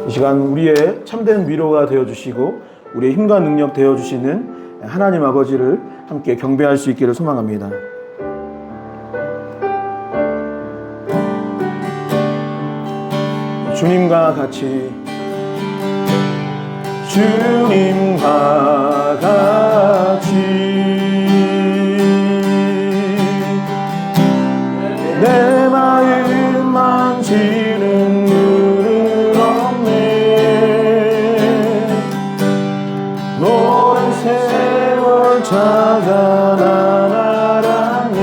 이 시간 우리의 참된 위로가 되어주시고 우리의 힘과 능력 되어주시는 하나님 아버지를 함께 경배할 수 있기를 소망합니다. 주님과 같이 주님과 같이 내 마음 만지는 눈은 없네. 오랜 세월 찾아난 알았네.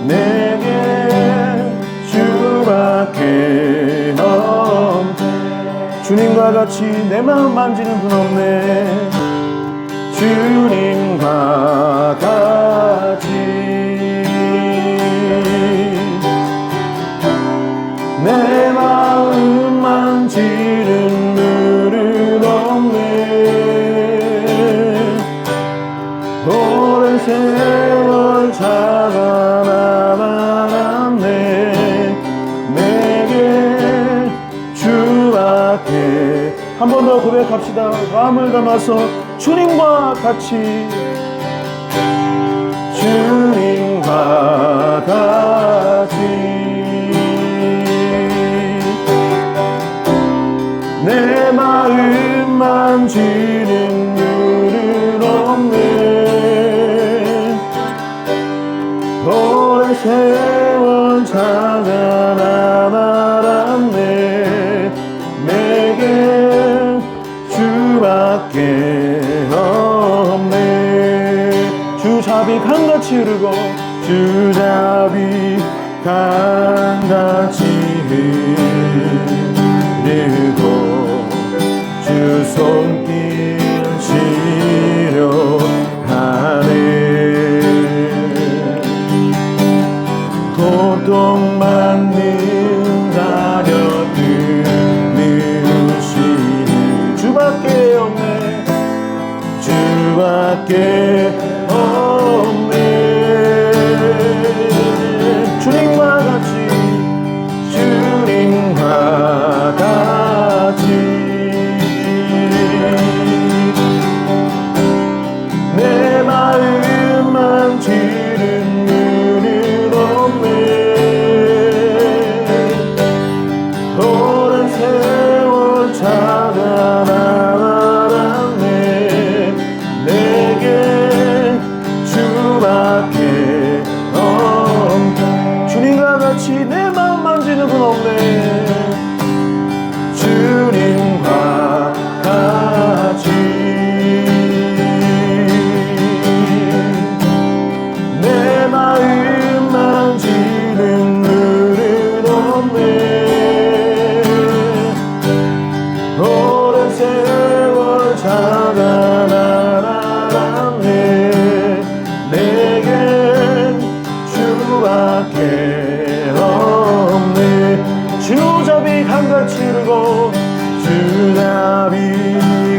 내게 주밖에 없네. 주님과 같이 내 마음 만지는 분 없네. 주님과 같이 내 마음 만지는 눈은 없네. 오랜 세월 찾아나만 않네. 내게 주밖에. 한 번 더 고백합시다. 마음을 담아서 주님과 같이 주님과 같이 내 마음 만지는 눈은 없네. 오랜 세월 찾아나 말았네. 내게 주밖에 없네. 주잡이 강같이 흐르고 주잡이 강같이 흐르고 주 손길 치료하네. 고통받는 자녀 들으시니 주밖에 없네. 주밖에 없네. 주님과 같이 주님과 같이 내 마음 만지는 눈은 없네. 오랜 세월 찾아나 알았네. 내게 주밖에 없네. 주님과 같이 내 마음 만지는 분 없네. 주님과 같이 내 마음 만지는 눈은 없네. 오랜 세월 찾아나 알았네. 내겐 주밖에 없네. 주잡이 강같이 흐르고 주잡이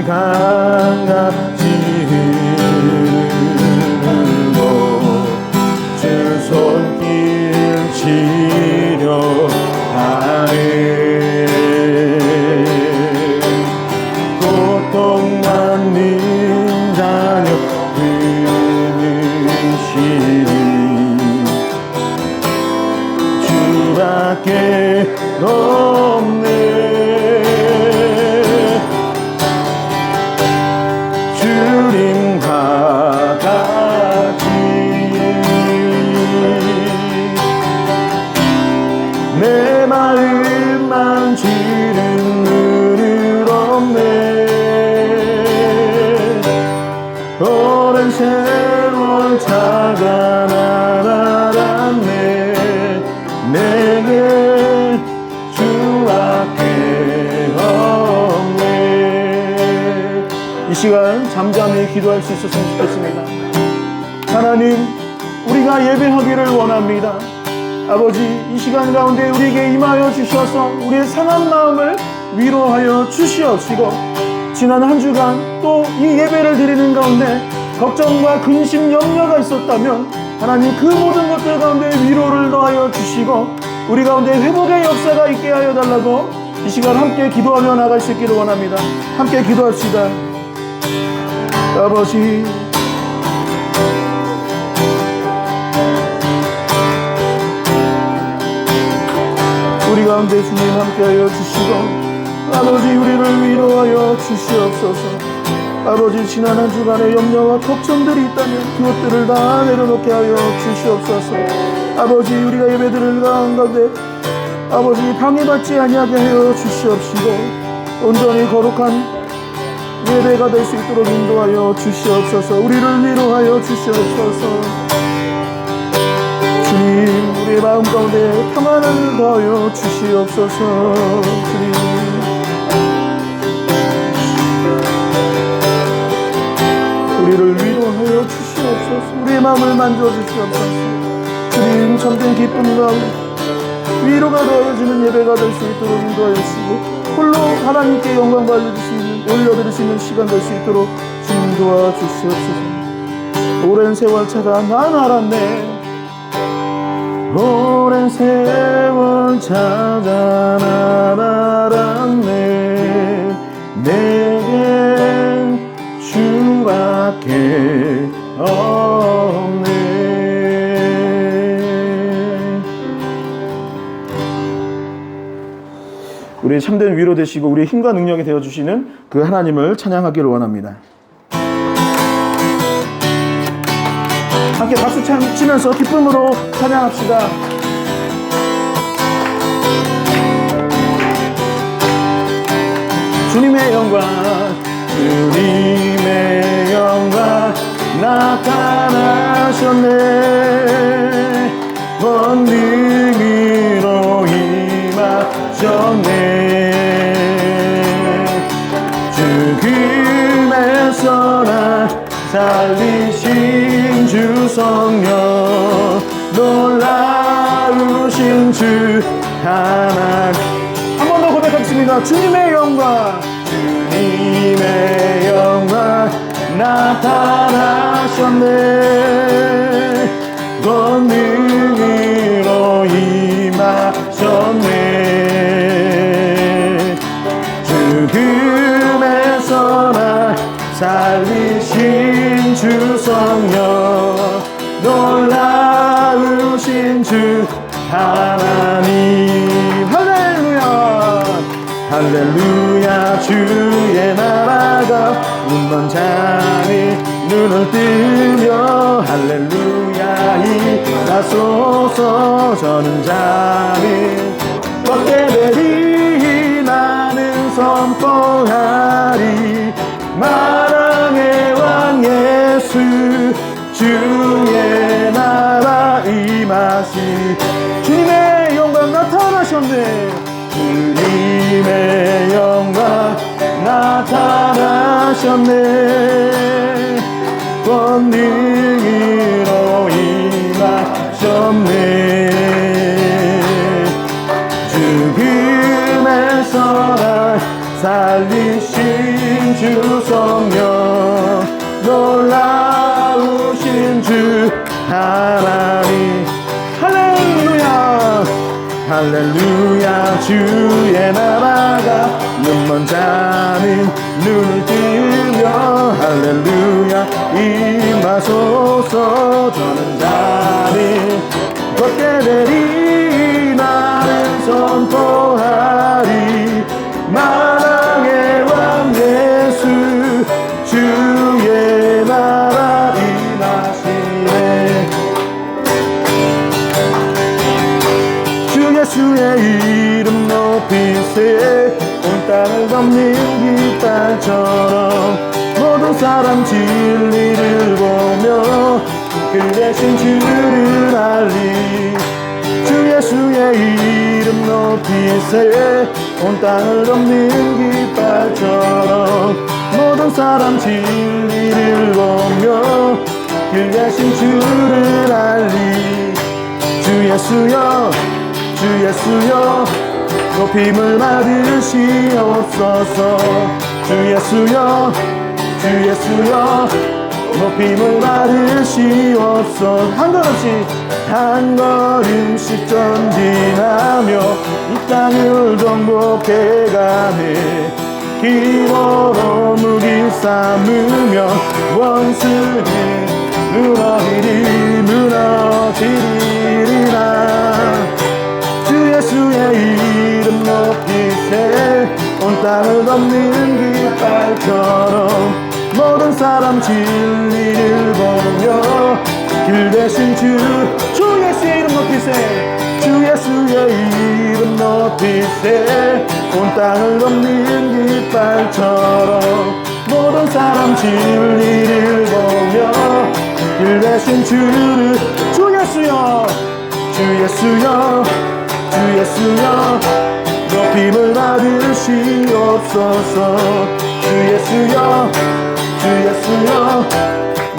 강같이 흐르고 주 손길 치료하네. 고통받는 자녀 들으시니 주밖에 없네. 주님과 같이 내 마음 만지는 눈은 없네. 오랜 세월 찾아나 알았네. 내게 주밖에 없네. 이 시간 잠잠히 기도할 수 있었으면 좋겠습니다. 하나님, 우리가 예배하기를 원합니다. 아버지, 이 시간 가운데 우리에게 임하여 주셔서 우리의 상한 마음을 위로하여 주시옵시고, 지난 한 주간 또 이 예배를 드리는 가운데 걱정과 근심, 염려가 있었다면 하나님 그 모든 것들 가운데 위로를 더하여 주시고 우리 가운데 회복의 역사가 있게 하여 달라고 이 시간 함께 기도하며 나갈 수 있기를 원합니다. 함께 기도합시다. 아버지, 우리 가운데 주님 함께하여 주시고, 아버지 우리를 위로하여 주시옵소서. 아버지, 지난 한 주간의 염려와 걱정들이 있다면 그것들을 다 내려놓게 하여 주시옵소서. 아버지, 우리가 예배드릴 가운데 아버지 방해받지 아니하게 하여 주시옵시고, 온전히 거룩한 예배가 될 수 있도록 인도하여 주시옵소서. 우리를 위로하여 주시옵소서. 주님, 우리의 마음 가운데 평안을 더하여 주시옵소서. 주님, 우리를 위로하여 주시옵소서. 우리의 마음을 만져주시옵소서. 주님, 참된 기쁨과 위로가 더해지는 예배가 될 수 있도록 인도하여 주시고, 홀로 하나님께 영광 올려드릴 수 있는 시간 될 수 있도록 주님 도와주시옵소서. 오랜 세월 찾아 난 알았네. 오랜 세월 찾아 난 알았네. 내겐 주밖에 없네. 우리의 참된 위로 되시고 우리의 힘과 능력이 되어주시는 그 하나님을 찬양하기를 원합니다. 함께 박수 치면서 기쁨으로 찬양합시다. 주님의 영광, 주님의 영광 나타나셨네. 권능으로 임하셨네. 죽음에서 날 살리신 주 성령, 놀라우신 주 하나님. 한 번 더 고백하겠습니다. 주님의 영광, 주님의 영광 나타나셨네. 권능으로 임하셨네. 죽음에서 날 살리신 주 성령, 놀라우신 주 하나님. 할렐루야, 할렐루야. 주의 나라가 눈먼 자니 눈을 뜨며 할렐루야 일하소서. 저는 잠이 걷게 되리 나는 선포하리. 만왕의 왕 예수 주의 나라 임하시. 주님의 영광 나타나셨네. 주님의 영광 나타나셨네. 권능으로 임하셨네. 죽음에서 날 살리신 주 성령, 놀라우신 주 하나님. 할렐루야, 할렐루야. 주의 나라가 눈먼 자는 눈을 뜨며 할렐루야 임하소서. 저는 자는 걷게 되리 나는 선포하리. 만왕의 왕 예수 주의 나라 임하시네. 주 예수의 이름 높이세. 온 땅을 덮는 깃발처럼 모든 사람 진리를 보며 그 대신 주를 알리. 주 예수의 이름 높이세. 온 땅을 덮는 깃발처럼 모든 사람 진리를 보며 그 대신 주를 알리. 주 예수여, 주 예수여, 높임을 받으시옵소서. 주 예수여, 주 예수여, 높임을 받으시옵소서. 한 걸음씩 전진하며 이 땅을 정복해가네. 기도로 무기 삼으며 원수는 무너지리라. 주 예수의 이름 높이세. 온 땅을 덮는 깃발처럼 모든 사람 진리를 보며 길 대신 주 예수의 이름 높이세. 주 예수의 이름 높이세. 온 땅을 덮는 깃발처럼 모든 사람 진리를 보며 길 대신 주를 주 예수여 주 예수여 주 예수여 높임을 받으시옵소서. 주 예수여 주 예수여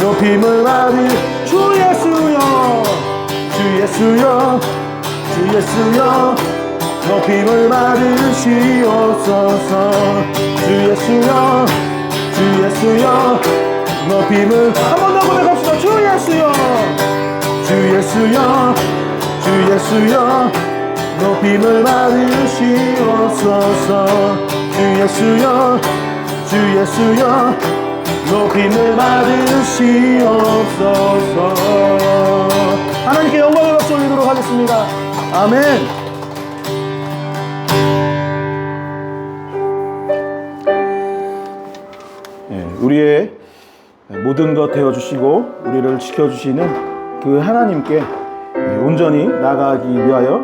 높임을 받으 주 예수여 주 예수여 주 예수여 높임을 받으시옵소서. 주 예수여 주 예수여 높임을 한 번 더 고백합시다. 주 예수여 주 예수여 주 예수여 높임을 받으시옵소서. 주 예수여 주 예수여 높임을 받으시옵소서. 하나님께 영광을 박수 올리도록 하겠습니다. 아멘. 우리의 모든 것 되어주시고 우리를 지켜주시는 그 하나님께 온전히 나아가기 위하여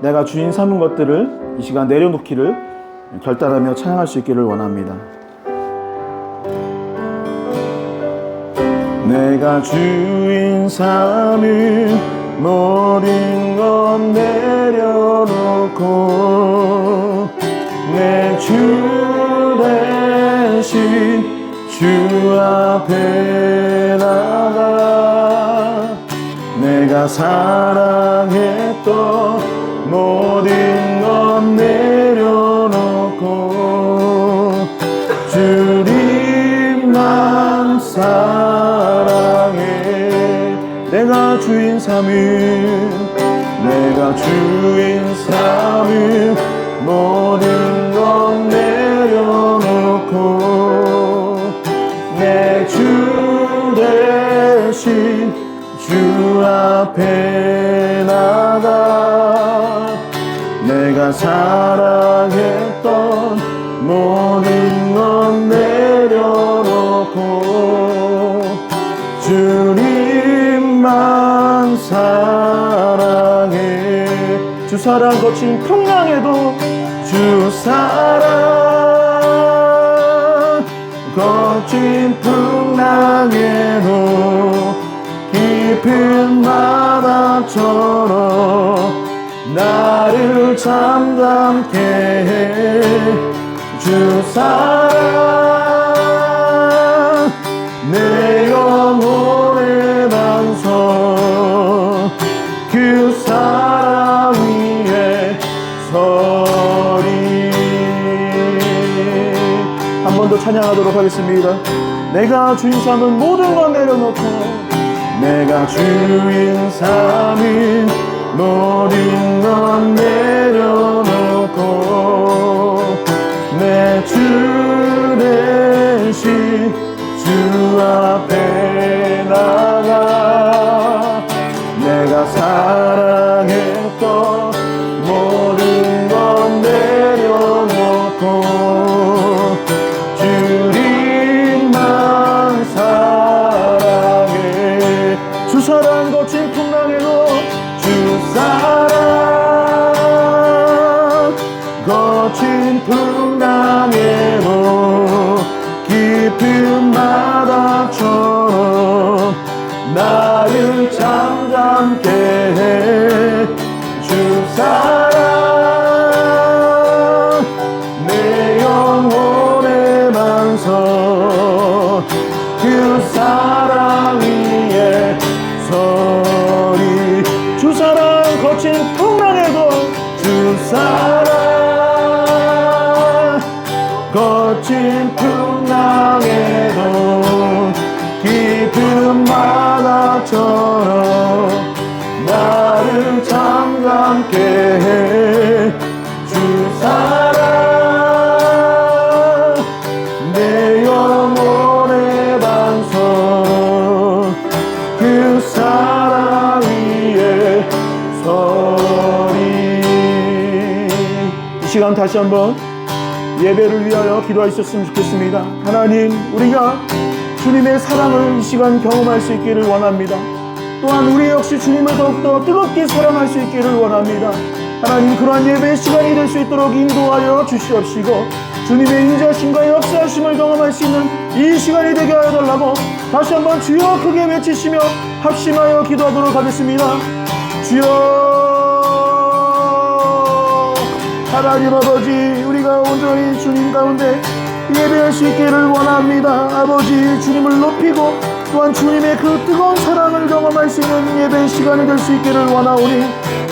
내가 주인 삼은 것들을 이 시간 내려놓기를 결단하며 찬양할 수 있기를 원합니다. 내가 주인 삼은 모든 것 내려놓고 내 주 대신 주 앞에 나가 내가 사랑했던 모든 것 내려놓고 주님만 사랑해. 내가 주인 삼은 내가 주인 삼은 모든 것 내려놓고 내 주 대신 주 앞에 나가 내가 사랑했던 모든 것 내려놓고 주님만 사랑해. 주 사랑 거친 풍랑에도 주 사랑 거친 풍랑에도 깊은 바다처럼 나를 잠잠케 해. 주 사랑 내 영혼의 반석 그 사랑 위에 서리. 한 번 더 찬양하도록 하겠습니다. 내가 주인 삼은 모든 것 내려놓고 내가 주인 삼은 모든 것 내려놓고 내 주 대신 주 앞에 나가 내가 사랑했던 모든 것 내려놓고 주님만 사랑해. 주 사랑 거친 풍랑에도 주 사랑 거친 풍랑에도 깊은 바다처럼 나를 잠잠케 해. 주 사랑 내 영혼의 반석 그 사랑 위에 서리. 주 사랑 거친 풍랑에도 주 사랑 거친 풍랑에도 깊은 바다처럼 나를 잠잠케 해. 주 사랑 시간 다시 한번 예배를 위하여 기도할 수 있었으면 좋겠습니다. 하나님, 우리가 주님의 사랑을 이 시간 경험할 수 있기를 원합니다. 또한 우리 역시 주님을 더욱더 뜨겁게 사랑할 수 있기를 원합니다. 하나님, 그러한 예배의 시간이 될 수 있도록 인도하여 주시옵시고 주님의 인자심과 역사하심을 경험할 수 있는 이 시간이 되게 하여 달라고 다시 한번 주여 크게 외치시며 합심하여 기도하도록 하겠습니다. 주여, 하나님 아버지, 우리가 온전히 주님 가운데 예배할 수 있기를 원합니다. 아버지, 주님을 높이고 또한 주님의 그 뜨거운 사랑을 경험할 수 있는 예배의 시간이 될 수 있기를 원하오니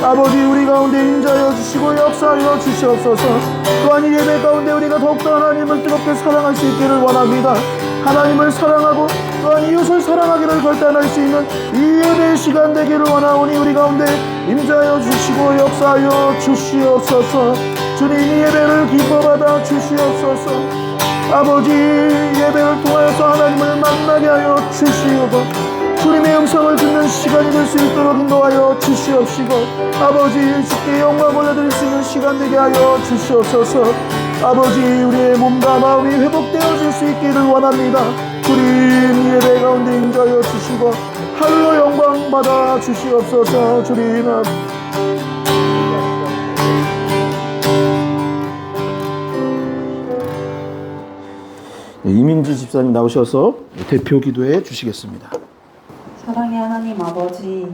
아버지, 우리 가운데 임자여 주시고 역사하여 주시옵소서. 또한 이 예배 가운데 우리가 더욱더 하나님을 뜨겁게 사랑할 수 있기를 원합니다. 하나님을 사랑하고 또한 이웃을 사랑하기를 결단할 수 있는 이 예배의 시간 되기를 원하오니 우리 가운데 임자여 주시고 역사하여 주시옵소서. 주님, 이 예배를 기뻐받아 주시옵소서. 아버지, 예배를 통하여서 하나님을 만나게 하여 주시옵소서. 주님의 음성을 듣는 시간이 될 수 있도록 인도하여 주시옵시고 아버지, 주께 영광 올려드릴 수 있는 시간 되게 하여 주시옵소서. 아버지, 우리의 몸과 마음이 회복되어질 수 있기를 원합니다. 주님, 예배 가운데 임하여 주시고 할로 영광 받아 주시옵소서. 주님, 이민지 집사님 나오셔서 대표 기도해 주시겠습니다. 사랑의 하나님 아버지,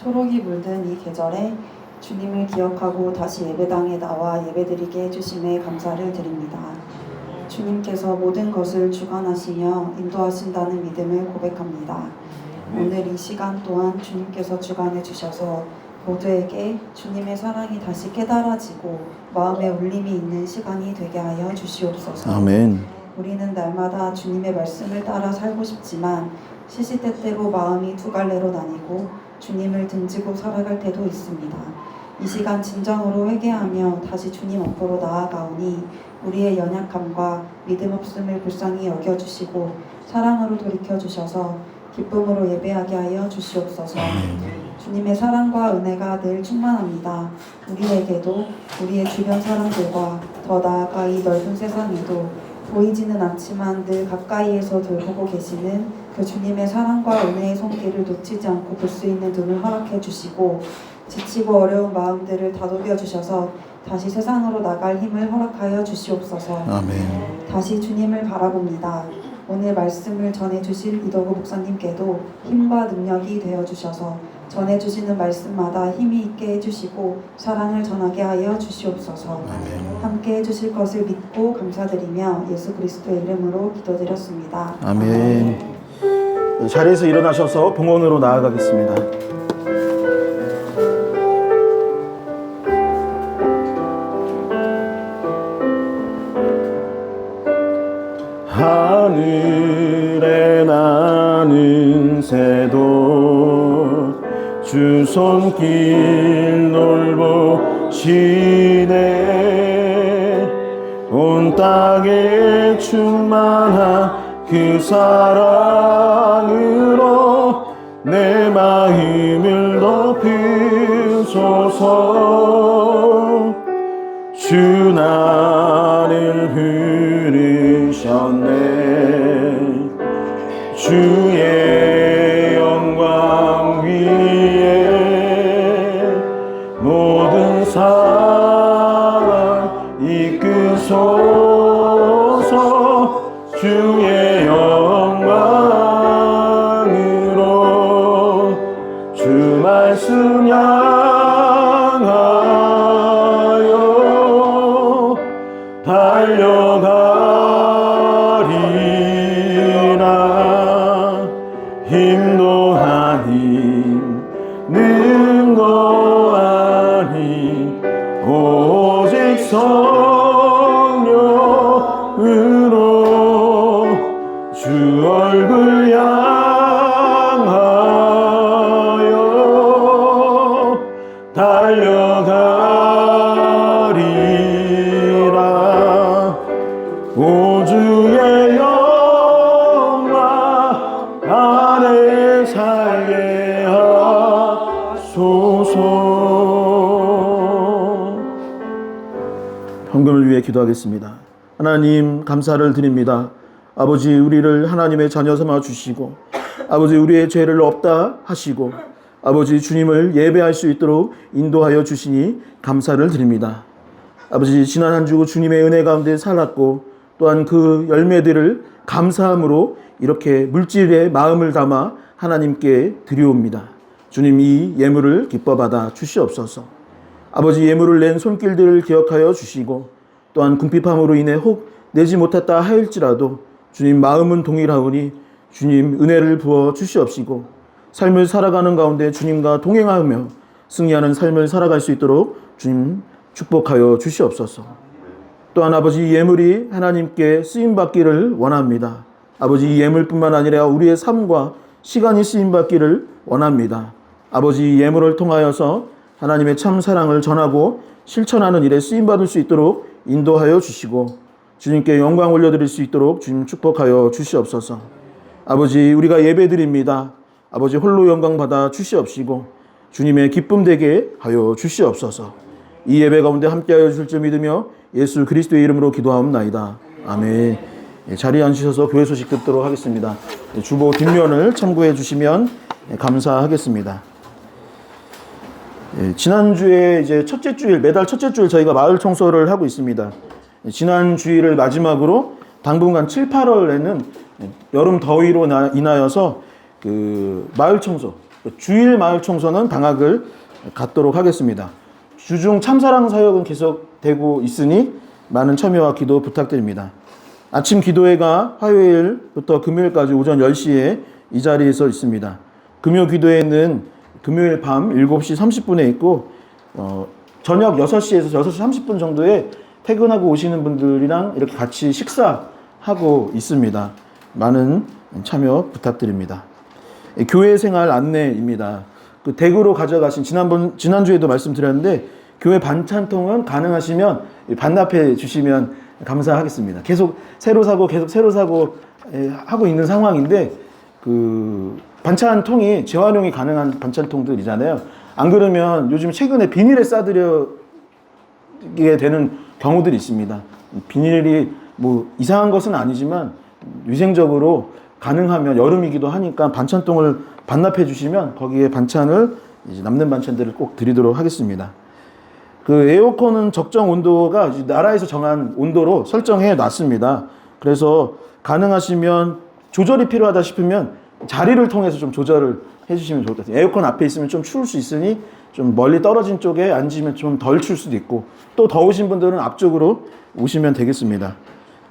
초록이 물든 이 계절에 주님을 기억하고 다시 예배당에 나와 예배드리게 해주심에 감사를 드립니다. 주님께서 모든 것을 주관하시며 인도하신다는 믿음을 고백합니다. 오늘 이 시간 또한 주님께서 주관해 주셔서 모두에게 주님의 사랑이 다시 깨달아지고 마음에 울림이 있는 시간이 되게 하여 주시옵소서. 아멘. 우리는 날마다 주님의 말씀을 따라 살고 싶지만 시시때때로 마음이 두 갈래로 나뉘고 주님을 등지고 살아갈 때도 있습니다. 이 시간 진정으로 회개하며 다시 주님 앞으로 나아가오니 우리의 연약함과 믿음 없음을 불쌍히 여겨주시고 사랑으로 돌이켜주셔서 기쁨으로 예배하게 하여 주시옵소서. 주님의 사랑과 은혜가 늘 충만합니다. 우리에게도 우리의 주변 사람들과 더 나아가 이 넓은 세상에도 보이지는 않지만 늘 가까이에서 돌보고 계시는 그 주님의 사랑과 은혜의 손길을 놓치지 않고 볼 수 있는 눈을 허락해 주시고 지치고 어려운 마음들을 다독여 주셔서 다시 세상으로 나갈 힘을 허락하여 주시옵소서. 아멘. 다시 주님을 바라봅니다. 오늘 말씀을 전해주실 이덕우 목사님께도 힘과 능력이 되어주셔서 전해주시는 말씀마다 힘이 있게 해주시고 사랑을 전하게 하여 주시옵소서. 아멘. 함께 해주실 것을 믿고 감사드리며 예수 그리스도의 이름으로 기도드렸습니다. 아멘. 자리에서 일어나셔서 봉헌으로 나아가겠습니다. 하늘에 나는 새도 주 손길 돌보시네. 온 땅에 충만한 그 사랑으로 내 마음을 높이소서. 주 나를 부르셨네. 주의 영광 위에 모든 사랑 이끄소서. 주의 영광으로 주 말씀 향하여 달려가리라. 힘도 아닌 능도 아닌 오직 성령으로 주 얼굴 향하여 달려가리라. 오 주의 영광 안에 살게 하소서. 헌금을 위해 기도하겠습니다. 하나님 감사를 드립니다. 아버지 우리를 하나님의 자녀 삼아 주시고 아버지 우리의 죄를 없다 하시고 아버지 주님을 예배할 수 있도록 인도하여 주시니 감사를 드립니다. 아버지 지난 한 주 주님의 은혜 가운데 살았고 또한 그 열매들을 감사함으로 이렇게 물질의 마음을 담아 하나님께 드리옵니다. 주님 이 예물을 기뻐 받아 주시옵소서. 아버지 예물을 낸 손길들을 기억하여 주시고 또한 궁핍함으로 인해 혹 내지 못했다 하일지라도 주님 마음은 동일하오니 주님 은혜를 부어 주시옵시고 삶을 살아가는 가운데 주님과 동행하며 승리하는 삶을 살아갈 수 있도록 주님 축복하여 주시옵소서. 또한 아버지 예물이 하나님께 쓰임받기를 원합니다. 아버지 이 예물뿐만 아니라 우리의 삶과 시간이 쓰임받기를 원합니다. 아버지 예물을 통하여서 하나님의 참 사랑을 전하고 실천하는 일에 쓰임받을 수 있도록 인도하여 주시고 주님께 영광 올려드릴 수 있도록 주님 축복하여 주시옵소서. 아버지 우리가 예배드립니다. 아버지 홀로 영광 받아 주시옵시고 주님의 기쁨 되게 하여 주시옵소서. 이 예배 가운데 함께하여 주실 줄 믿으며 예수 그리스도의 이름으로 기도하옵나이다. 아멘. 자리에 앉으셔서 교회 소식 듣도록 하겠습니다. 주보 뒷면을 참고해 주시면 감사하겠습니다. 지난주에 이제 첫째 주일, 매달 첫째 주일 저희가 마을 청소를 하고 있습니다. 지난 주일을 마지막으로 당분간 7, 8월에는 여름 더위로 인하여서 그 마을 청소, 주일 마을 청소는 방학을 갖도록 하겠습니다. 주중 참사랑 사역은 계속되고 있으니 많은 참여와 기도 부탁드립니다. 아침 기도회가 화요일부터 금요일까지 오전 10시에 이 자리에서 있습니다. 금요 기도회는 금요일 밤 7시 30분에 있고 저녁 6시에서 6시 30분 정도에 퇴근하고 오시는 분들이랑 이렇게 같이 식사하고 있습니다. 많은 참여 부탁드립니다. 교회 생활 안내입니다. 그 댁으로 가져가신 지난주에도 말씀드렸는데 교회 반찬통은 가능하시면 반납해 주시면 감사하겠습니다. 계속 새로 사고 하고 있는 상황인데 그 반찬통이 재활용이 가능한 반찬통들이잖아요. 안 그러면 요즘 최근에 비닐에 싸드리게 되는 경우들이 있습니다. 비닐이 뭐 이상한 것은 아니지만 위생적으로 가능하면 여름이기도 하니까 반찬통을 반납해 주시면 거기에 반찬을 이제 남는 반찬들을 꼭 드리도록 하겠습니다. 그 에어컨은 적정 온도가 나라에서 정한 온도로 설정해 놨습니다. 그래서 가능하시면 조절이 필요하다 싶으면 자리를 통해서 좀 조절을 해주시면 좋을 것 같아요. 에어컨 앞에 있으면 좀 추울 수 있으니 좀 멀리 떨어진 쪽에 앉으면 좀 덜 추울 수도 있고 또 더우신 분들은 앞쪽으로 오시면 되겠습니다.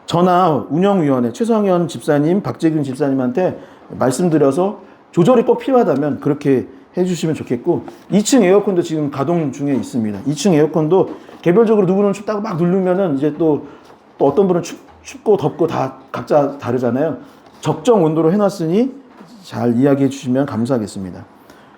저나 운영위원회 최성현 집사님, 박재균 집사님한테 말씀드려서 조절이 꼭 필요하다면 그렇게 해주시면 좋겠고 2층 에어컨도 지금 가동 중에 있습니다. 2층 에어컨도 개별적으로 누구는 춥다고 막 누르면은 이제 또 어떤 분은 춥고 덥고 다 각자 다르잖아요. 적정 온도로 해놨으니 잘 이야기해 주시면 감사하겠습니다.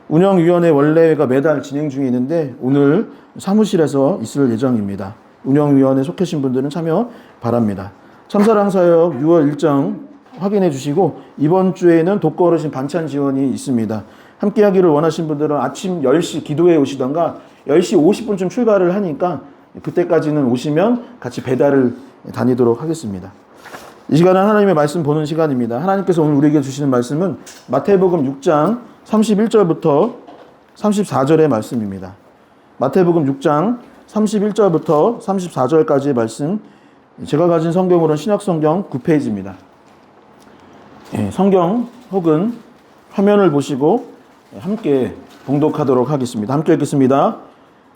운영위원회 원래가 매달 진행 중에 있는데 오늘 사무실에서 있을 예정입니다. 운영위원회 속하신 분들은 참여 바랍니다. 참사랑사역 6월 일정 확인해 주시고 이번 주에는 독거어르신 반찬 지원이 있습니다. 함께 하기를 원하신 분들은 아침 10시 기도회에 오시던가 10시 50분쯤 출발을 하니까 그때까지는 오시면 같이 배달을 다니도록 하겠습니다. 이 시간은 하나님의 말씀 보는 시간입니다. 하나님께서 오늘 우리에게 주시는 말씀은 마태복음 6장 31절부터 34절의 말씀입니다. 마태복음 6장 31절부터 34절까지의 말씀, 제가 가진 성경으로는 신약성경 9페이지입니다. 성경 혹은 화면을 보시고 함께 봉독하도록 하겠습니다. 함께 읽겠습니다.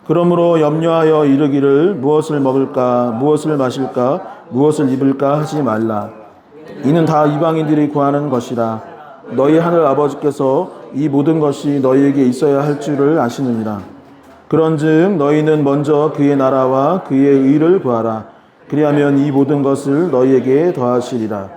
그러므로 염려하여 이르기를 무엇을 먹을까, 무엇을 마실까, 무엇을 입을까 하지 말라. 이는 다 이방인들이 구하는 것이라. 너희 하늘 아버지께서 이 모든 것이 너희에게 있어야 할 줄을 아시느니라. 그런즉 너희는 먼저 그의 나라와 그의 의를 구하라. 그리하면 이 모든 것을 너희에게 더하시리라.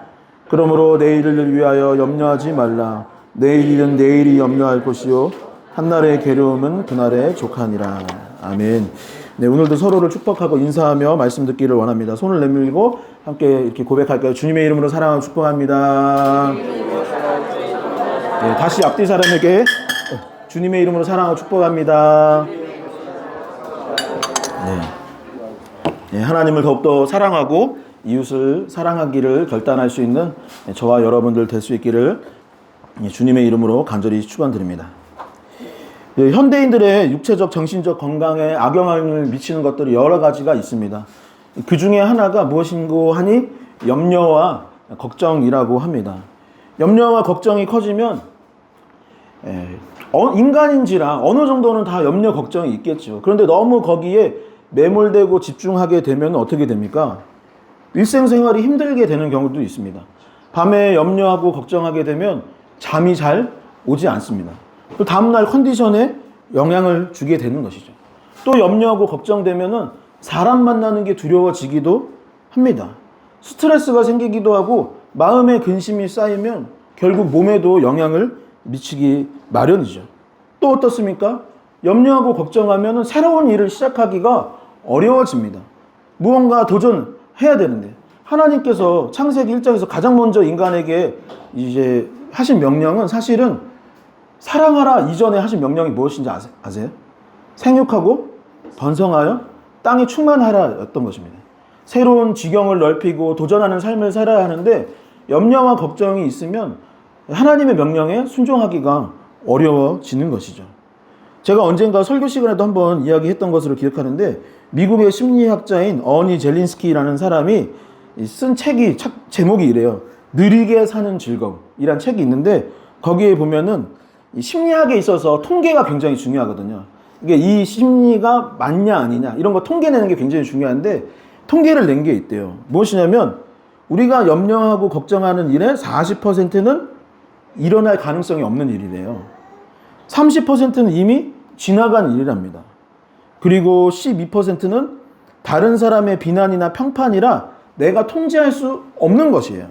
그러므로 내일을 위하여 염려하지 말라. 내일은 내일이 염려할 것이요 한날의 괴로움은 그날의 족하니라. 아멘. 네, 오늘도 서로를 축복하고 인사하며 말씀 듣기를 원합니다. 손을 내밀고 함께 이렇게 고백할까요? 주님의 이름으로 사랑하고 축복합니다. 네, 다시 앞뒤 사람에게 주님의 이름으로 사랑하고 축복합니다. 네. 하나님을 더욱더 사랑하고 이웃을 사랑하기를 결단할 수 있는 저와 여러분들 될 수 있기를 주님의 이름으로 간절히 축원드립니다. 현대인들의 육체적, 정신적 건강에 악영향을 미치는 것들이 여러 가지가 있습니다. 그 중에 하나가 무엇인고 하니 염려와 걱정이라고 합니다. 염려와 걱정이 커지면 인간인지라 어느 정도는 다 염려, 걱정이 있겠죠. 그런데 너무 거기에 매몰되고 집중하게 되면 어떻게 됩니까? 일생생활이 힘들게 되는 경우도 있습니다. 밤에 염려하고 걱정하게 되면 잠이 잘 오지 않습니다. 또 다음날 컨디션에 영향을 주게 되는 것이죠. 또 염려하고 걱정되면은 사람 만나는 게 두려워지기도 합니다. 스트레스가 생기기도 하고 마음의 근심이 쌓이면 결국 몸에도 영향을 미치기 마련이죠. 또 어떻습니까? 염려하고 걱정하면 새로운 일을 시작하기가 어려워집니다. 무언가 도전해야 되는데 하나님께서 창세기 1장에서 가장 먼저 인간에게 이제 하신 명령은 사실은 사랑하라 이전에 하신 명령이 무엇인지 아세요? 생육하고 번성하여 땅에 충만하라 였던 것입니다. 새로운 지경을 넓히고 도전하는 삶을 살아야 하는데 염려와 걱정이 있으면 하나님의 명령에 순종하기가 어려워지는 것이죠. 제가 언젠가 설교 시간에도 한번 이야기했던 것으로 기억하는데 미국의 심리학자인 어니 젤린스키라는 사람이 쓴 책이 제목이 이래요. 느리게 사는 즐거움이란 책이 있는데 거기에 보면은 이 심리학에 있어서 통계가 굉장히 중요하거든요. 이게 이 심리가 맞냐 아니냐 이런 거 통계 내는 게 굉장히 중요한데 통계를 낸 게 있대요. 무엇이냐면 우리가 염려하고 걱정하는 일의 40%는 일어날 가능성이 없는 일이래요. 30%는 이미 지나간 일이랍니다. 그리고 12%는 다른 사람의 비난이나 평판이라 내가 통제할 수 없는 것이에요.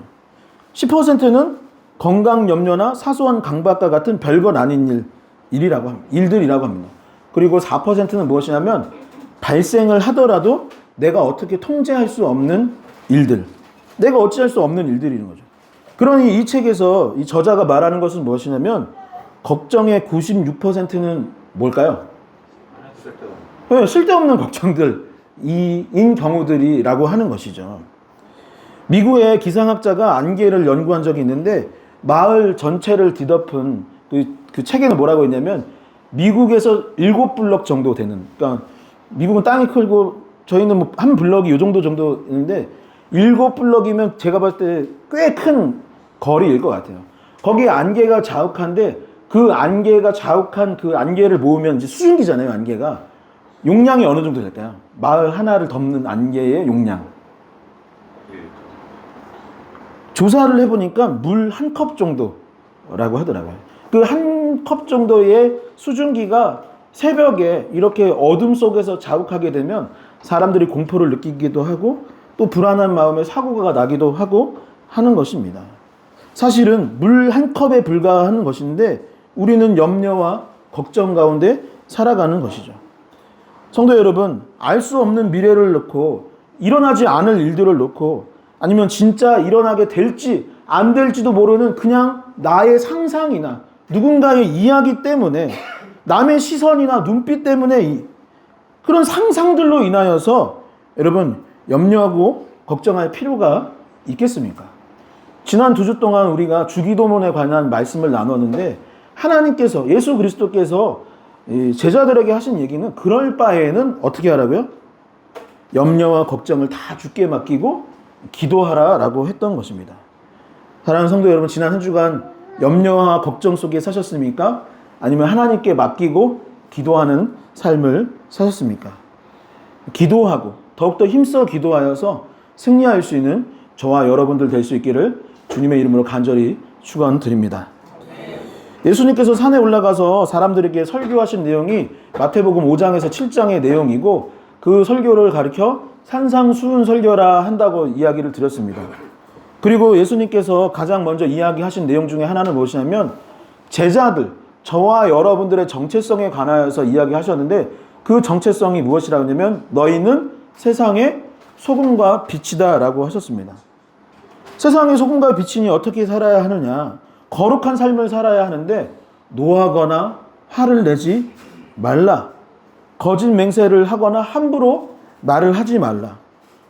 10%는 건강 염려나 사소한 강박과 같은 별것 아닌 일들이라고 합니다. 그리고 4%는 무엇이냐면 발생을 하더라도 내가 어떻게 통제할 수 없는 일들, 내가 어찌할 수 없는 일들이라는 거죠. 그러니 이 책에서 이 저자가 말하는 것은 무엇이냐면 걱정의 96%는 뭘까요? 쓸데없는 걱정들인 경우들이라고 하는 것이죠. 미국의 기상학자가 안개를 연구한 적이 있는데 마을 전체를 뒤덮은 그 책에는 뭐라고 했냐면 미국에서 7블럭 정도 되는, 그러니까 미국은 땅이 크고 저희는 뭐 한 블럭이 요 정도 있는데 7블럭이면 제가 봤을 때 꽤 큰 거리일 것 같아요. 거기에 안개가 자욱한데 그 안개가 자욱한 그 안개를 모으면 이제 수증기잖아요. 안개가 용량이 어느 정도 될까요? 마을 하나를 덮는 안개의 용량. 조사를 해보니까 물 한 컵 정도라고 하더라고요. 그 한 컵 정도의 수증기가 새벽에 이렇게 어둠 속에서 자욱하게 되면 사람들이 공포를 느끼기도 하고 또 불안한 마음에 사고가 나기도 하고 하는 것입니다. 사실은 물 한 컵에 불과하는 것인데 우리는 염려와 걱정 가운데 살아가는 것이죠. 성도 여러분, 알 수 없는 미래를 놓고 일어나지 않을 일들을 놓고 아니면 진짜 일어나게 될지 안 될지도 모르는 그냥 나의 상상이나 누군가의 이야기 때문에 남의 시선이나 눈빛 때문에 그런 상상들로 인하여서 여러분 염려하고 걱정할 필요가 있겠습니까? 지난 2주 동안 우리가 주기도문에 관한 말씀을 나눴는데 하나님께서 예수 그리스도께서 제자들에게 하신 얘기는 그럴 바에는 어떻게 하라고요? 염려와 걱정을 다 주께 맡기고 기도하라라고 했던 것입니다. 사랑하는 성도 여러분, 지난 한 주간 염려와 걱정 속에 사셨습니까? 아니면 하나님께 맡기고 기도하는 삶을 사셨습니까? 기도하고 더욱더 힘써 기도하여서 승리할 수 있는 저와 여러분들 될 수 있기를 주님의 이름으로 간절히 축원드립니다. 예수님께서 산에 올라가서 사람들에게 설교하신 내용이 마태복음 5장에서 7장의 내용이고 그 설교를 가리켜 산상수훈 설교라 한다고 이야기를 드렸습니다. 그리고 예수님께서 가장 먼저 이야기하신 내용 중에 하나는 무엇이냐면 제자들, 저와 여러분들의 정체성에 관하여서 이야기하셨는데 그 정체성이 무엇이라고 하냐면 너희는 세상의 소금과 빛이다 라고 하셨습니다. 세상의 소금과 빛이니 어떻게 살아야 하느냐? 거룩한 삶을 살아야 하는데 노하거나 화를 내지 말라. 거짓 맹세를 하거나 함부로 말을 하지 말라.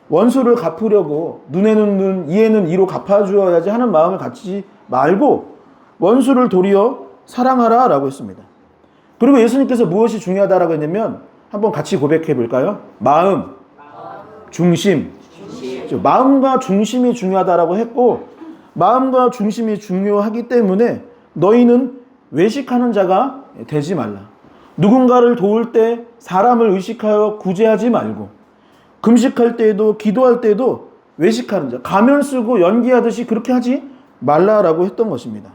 원수를 갚으려고 눈에는 눈, 이에는 이로 갚아주어야지 하는 마음을 갖지 말고 원수를 도리어 사랑하라 라고 했습니다. 그리고 예수님께서 무엇이 중요하다라고 했냐면 한번 같이 고백해 볼까요? 마음, 중심. 마음과 중심이 중요하다라고 했고, 마음과 중심이 중요하기 때문에 너희는 외식하는 자가 되지 말라. 누군가를 도울 때 사람을 의식하여 구제하지 말고, 금식할 때에도 기도할 때에도 외식하는 자, 가면 쓰고 연기하듯이 그렇게 하지 말라라고 했던 것입니다.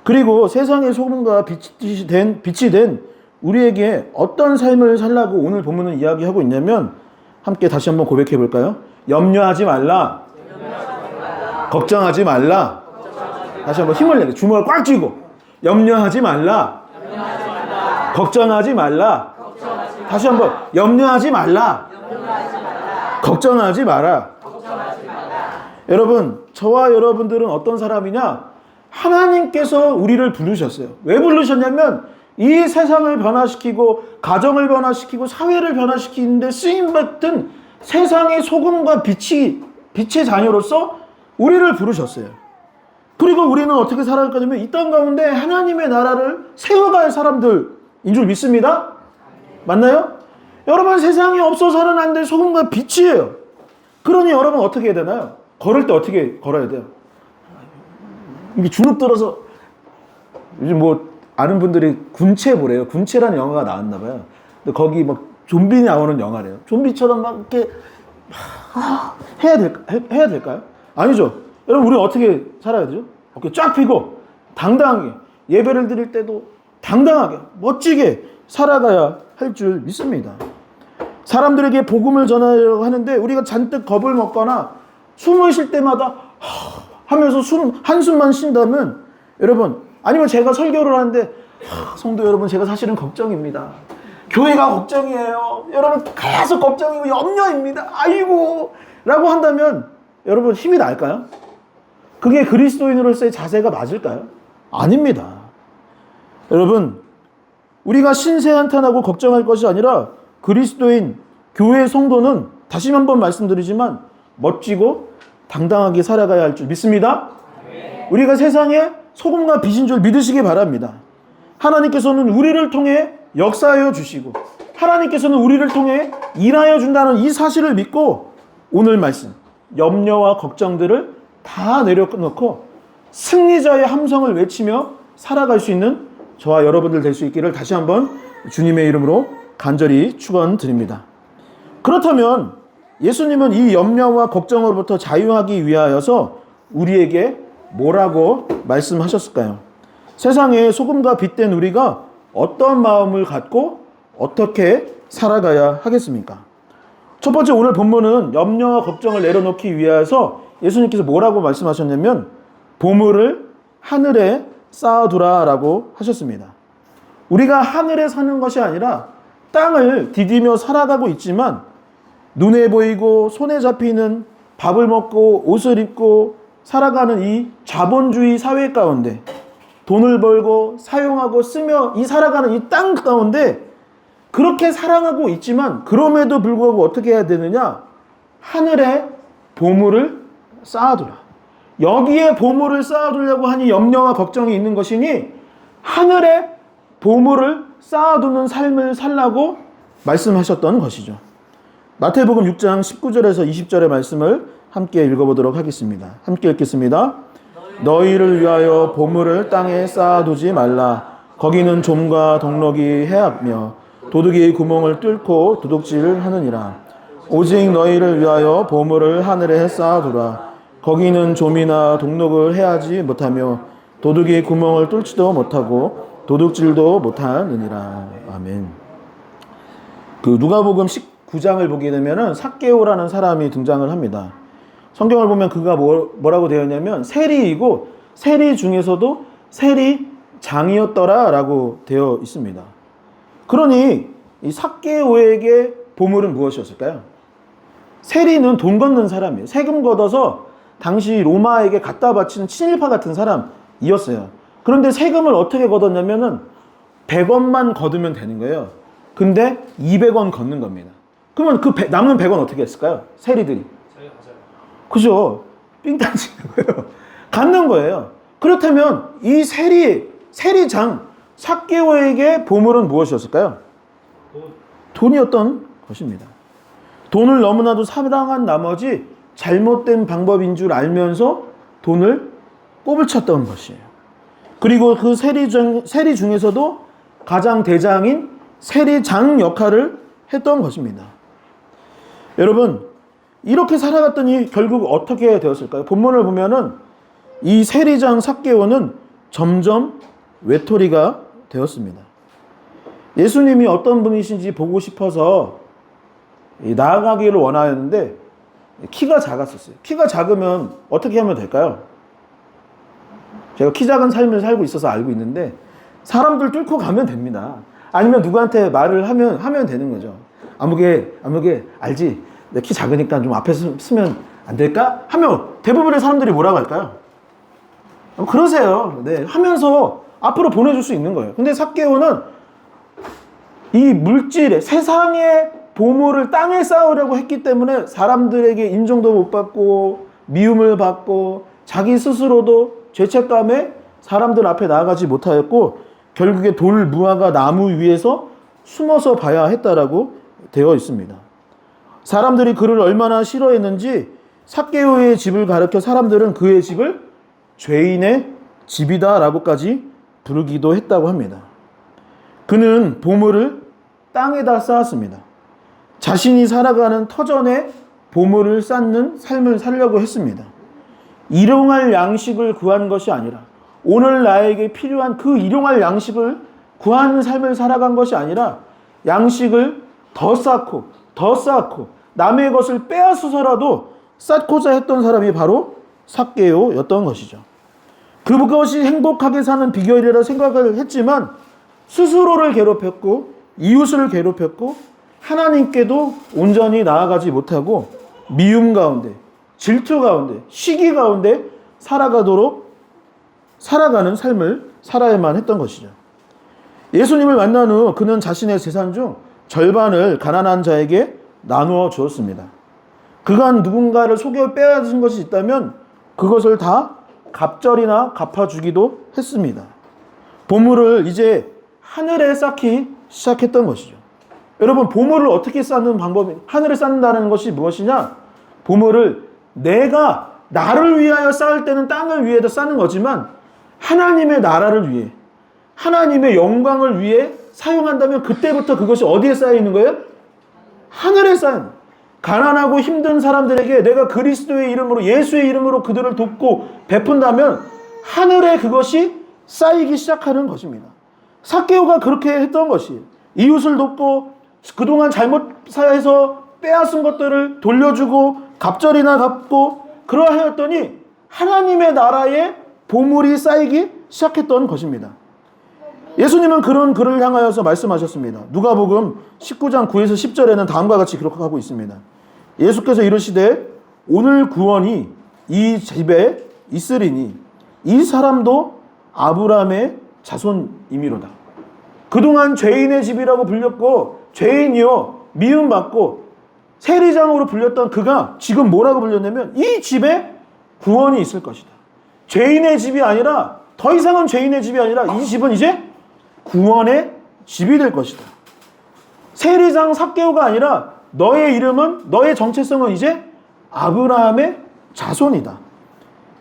그리고 세상의 소금과 빛이 된 우리에게 어떤 삶을 살라고 오늘 본문은 이야기하고 있냐면, 함께 다시 한번 고백해 볼까요? 염려하지 말라. 걱정하지 말라. 다시 한번 힘을 내게 주먹을 꽉 쥐고 염려하지 말라. 걱정하지 말라. 다시 한번 염려하지 말라. 걱정하지 마라. 여러분, 저와 여러분들은 어떤 사람이냐? 하나님께서 우리를 부르셨어요. 왜 부르셨냐면 이 세상을 변화시키고 가정을 변화시키고 사회를 변화시키는데 쓰임받은 세상의 소금과 빛의 자녀로서 우리를 부르셨어요. 그리고 우리는 어떻게 살아갈 거냐면 이 땅 가운데 하나님의 나라를 세워갈 사람들인 줄 믿습니다. 맞나요? 여러분, 세상에 없어서는 안 될 소금과 빛이에요. 그러니 여러분 어떻게 해야 되나요? 걸을 때 어떻게 걸어야 돼요? 이게 주눅 들어서 요즘 뭐 아는 분들이 군체보래요. 군체라는 영화가 나왔나 봐요. 근데 거기 막 좀비 나오는 영화래요. 좀비처럼 막 이렇게 해야 될까요? 아니죠. 여러분, 우리 어떻게 살아야 되죠? 어깨 쫙 펴고 당당하게 예배를 드릴 때도 당당하게 멋지게 살아가야 할 줄 믿습니다. 사람들에게 복음을 전하려고 하는데 우리가 잔뜩 겁을 먹거나 숨을 쉴 때마다 하면서 한숨만 쉰다면, 여러분, 아니면 제가 설교를 하는데 성도 여러분, 제가 사실은 걱정입니다. 교회가 걱정이에요. 여러분, 계속 걱정이고 염려입니다. 아이고 라고 한다면 여러분 힘이 날까요? 그게 그리스도인으로서의 자세가 맞을까요? 아닙니다. 여러분, 우리가 신세한탄하고 걱정할 것이 아니라 그리스도인 교회 성도는 다시 한번 말씀드리지만 멋지고 당당하게 살아가야 할 줄 믿습니다. 우리가 세상에 소금과 빛인 줄 믿으시기 바랍니다. 하나님께서는 우리를 통해 역사하여 주시고 하나님께서는 우리를 통해 일하여 준다는 이 사실을 믿고 오늘 말씀, 염려와 걱정들을 다 내려놓고 승리자의 함성을 외치며 살아갈 수 있는 저와 여러분들 될 수 있기를 다시 한번 주님의 이름으로 간절히 축원드립니다. 그렇다면 예수님은 이 염려와 걱정으로부터 자유하기 위하여서 우리에게 뭐라고 말씀하셨을까요? 세상에 소금과 빛된 우리가 어떤 마음을 갖고 어떻게 살아가야 하겠습니까? 첫 번째, 오늘 본문은 염려와 걱정을 내려놓기 위해서 예수님께서 뭐라고 말씀하셨냐면 보물을 하늘에 쌓아두라 라고 하셨습니다. 우리가 하늘에 사는 것이 아니라 땅을 디디며 살아가고 있지만 눈에 보이고 손에 잡히는 밥을 먹고 옷을 입고 살아가는 이 자본주의 사회 가운데 돈을 벌고 사용하고 쓰며 이 살아가는 이 땅 가운데 그렇게 살아가고 있지만 그럼에도 불구하고 어떻게 해야 되느냐? 하늘에 보물을 쌓아두라. 여기에 보물을 쌓아두려고 하니 염려와 걱정이 있는 것이니 하늘에 보물을 쌓아두는 삶을 살라고 말씀하셨던 것이죠. 마태복음 6장 19절에서 20절의 말씀을 함께 읽어보도록 하겠습니다. 함께 읽겠습니다. 너희를 위하여 보물을 땅에 쌓아두지 말라. 거기는 좀과 동록이 해하며 도둑이 구멍을 뚫고 도둑질하느니라. 오직 너희를 위하여 보물을 하늘에 쌓아두라. 거기는 좀이나 동록을 해하지 못하며 도둑이 구멍을 뚫지도 못하고 도둑질도 못하느니라. 아멘. 그 누가복음 19장을 보게 되면은 삭개오라는 사람이 등장을 합니다. 성경을 보면 그가 뭐라고 되어 있냐면 세리이고 세리 중에서도 세리장이었더라라고 되어 있습니다. 그러니 이 삭개오에게 보물은 무엇이었을까요? 세리는 돈 걷는 사람이에요. 세금 걷어서 당시 로마에게 갖다 바치는 친일파 같은 사람이었어요. 그런데 세금을 어떻게 걷었냐면은 100원만 걷으면 되는 거예요. 근데 200원 걷는 겁니다. 그러면 그 남는 100원 어떻게 했을까요? 세리들이. 그죠? 삥 딴지는 거예요. 갖는 거예요. 그렇다면 이 세리장 삭개오에게 보물은 무엇이었을까요? 돈이었던 것입니다. 돈을 너무나도 사랑한 나머지 잘못된 방법인 줄 알면서 돈을 꼬불쳤던 것이에요. 그리고 그 세리 중에서도 가장 대장인 세리장 역할을 했던 것입니다. 여러분, 이렇게 살아갔더니 결국 어떻게 되었을까요? 본문을 보면은 이 세리장 삭개오는 점점 외톨이가 되었습니다. 예수님이 어떤 분이신지 보고 싶어서 나아가기를 원하였는데 키가 작았었어요. 키가 작으면 어떻게 하면 될까요? 제가 키 작은 삶을 살고 있어서 알고 있는데 사람들 뚫고 가면 됩니다. 아니면 누구한테 말을 하면 되는 거죠. 아무개 알지? 내 키 작으니까 좀 앞에 쓰면 안 될까? 하면 대부분의 사람들이 뭐라고 할까요? 그러세요. 네, 하면서 앞으로 보내줄 수 있는 거예요. 근데 삭개오는 이 물질에 세상의 보물을 땅에 쌓으려고 했기 때문에 사람들에게 인정도 못 받고 미움을 받고 자기 스스로도 죄책감에 사람들 앞에 나아가지 못하였고 결국에 돌 무화과 나무 위에서 숨어서 봐야 했다라고 되어 있습니다. 사람들이 그를 얼마나 싫어했는지 삭개오의 집을 가리켜 사람들은 그의 집을 죄인의 집이다라고까지 부르기도 했다고 합니다. 그는 보물을 땅에다 쌓았습니다. 자신이 살아가는 터전에 보물을 쌓는 삶을 살려고 했습니다. 일용할 양식을 구한 것이 아니라 오늘 나에게 필요한 그 일용할 양식을 구하는 삶을 살아간 것이 아니라 양식을 더 쌓고 더 쌓고 남의 것을 빼앗아서라도 쌓고자 했던 사람이 바로 삭개오였던 것이죠. 그것이 행복하게 사는 비결이라 생각을 했지만 스스로를 괴롭혔고 이웃을 괴롭혔고 하나님께도 온전히 나아가지 못하고 미움 가운데 질투 가운데 시기 가운데 살아가는 삶을 살아야만 했던 것이죠. 예수님을 만난 후 그는 자신의 재산 중 절반을 가난한 자에게 나누어 주었습니다. 그간 누군가를 속여 빼앗은 것이 있다면 그것을 다 갑절이나 갚아주기도 했습니다. 보물을 이제 하늘에 쌓기 시작했던 것이죠. 여러분, 보물을 어떻게 쌓는 방법이, 하늘에 쌓는다는 것이 무엇이냐? 보물을 내가 나를 위하여 쌓을 때는 땅을 위에다 쌓는 거지만 하나님의 나라를 위해 하나님의 영광을 위해 사용한다면 그때부터 그것이 어디에 쌓여 있는 거예요? 하늘에 쌓인, 가난하고 힘든 사람들에게 내가 그리스도의 이름으로 예수의 이름으로 그들을 돕고 베푼다면 하늘에 그것이 쌓이기 시작하는 것입니다. 삭개오가 그렇게 했던 것이에요. 이웃을 돕고 그동안 잘못 사해서 빼앗은 것들을 돌려주고 갑절이나 갚고 그러하였더니 하나님의 나라에 보물이 쌓이기 시작했던 것입니다. 예수님은 그런 그를 향하여서 말씀하셨습니다. 누가복음 19장 9에서 10절에는 다음과 같이 기록하고 있습니다. 예수께서 이르시되 오늘 구원이 이 집에 있으리니 이 사람도 아브라함의 자손이미로다. 그동안 죄인의 집이라고 불렸고 죄인이요 미움받고 세리장으로 불렸던 그가 지금 뭐라고 불렸냐면 이 집에 구원이 있을 것이다. 죄인의 집이 아니라 더 이상은 죄인의 집이 아니라 이 집은 이제 구원의 집이 될 것이다. 세리장 삭개오가 아니라 너의 이름은 너의 정체성은 이제 아브라함의 자손이다.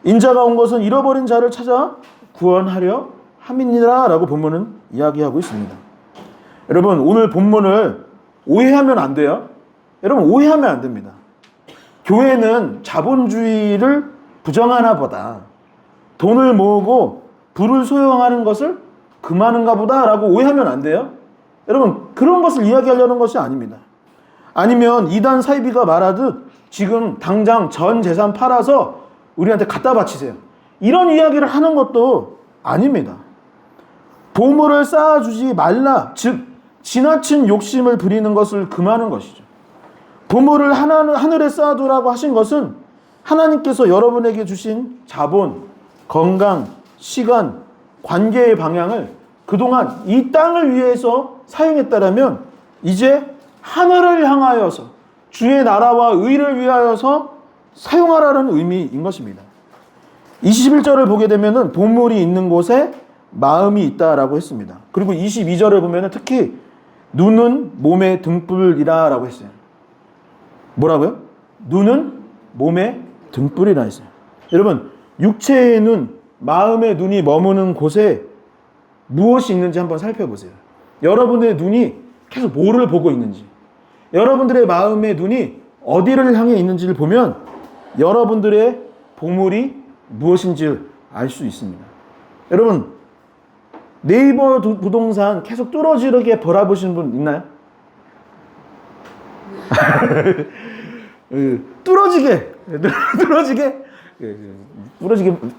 인자가 온 것은 잃어버린 자를 찾아 구원하려 함이니라 라고 본문은 이야기하고 있습니다. 여러분, 오늘 본문을 오해하면 안 돼요. 여러분, 오해하면 안 됩니다. 교회는 자본주의를 부정하나 보다, 돈을 모으고 부를 소유하는 것을 금하는가 보다 라고 오해하면 안 돼요. 여러분, 그런 것을 이야기하려는 것이 아닙니다. 아니면 이단 사이비가 말하듯 지금 당장 전 재산 팔아서 우리한테 갖다 바치세요, 이런 이야기를 하는 것도 아닙니다. 보물을 쌓아주지 말라, 즉 지나친 욕심을 부리는 것을 금하는 것이죠. 보물을 하늘에 쌓아두라고 하신 것은 하나님께서 여러분에게 주신 자본, 건강, 시간, 관계의 방향을 그동안 이 땅을 위해서 사용했다라면 이제 하늘을 향하여서 주의 나라와 의를 위하여서 사용하라는 의미인 것입니다. 21절을 보게 되면은 보물이 있는 곳에 마음이 있다라고 했습니다. 그리고 22절을 보면은 특히 눈은 몸의 등불이라라고 했어요. 뭐라고요? 눈은 몸의 등불이라 했어요. 여러분, 육체의 눈, 마음의 눈이 머무는 곳에 무엇이 있는지 한번 살펴보세요. 여러분의 눈이 계속 뭐를 보고 있는지, 여러분들의 마음의 눈이 어디를 향해 있는지를 보면 여러분들의 보물이 무엇인지 알 수 있습니다. 여러분, 네이버 부동산 계속 뚫어지르게 바라보시는 분 있나요? 뚫어지게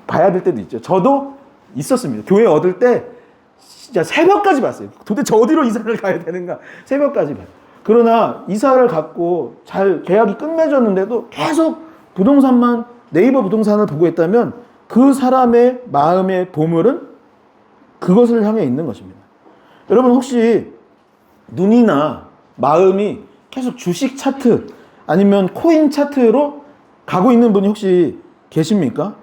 봐야 될 때도 있죠. 저도 있었습니다. 교회 얻을 때 진짜 새벽까지 봤어요. 도대체 어디로 이사를 가야 되는가 새벽까지 봐요. 그러나 이사를 갖고 잘 계약이 끝맺었는데도 계속 부동산만, 네이버 부동산을 보고 있다면 그 사람의 마음의 보물은 그것을 향해 있는 것입니다. 여러분, 혹시 눈이나 마음이 계속 주식 차트 아니면 코인 차트로 가고 있는 분이 혹시 계십니까?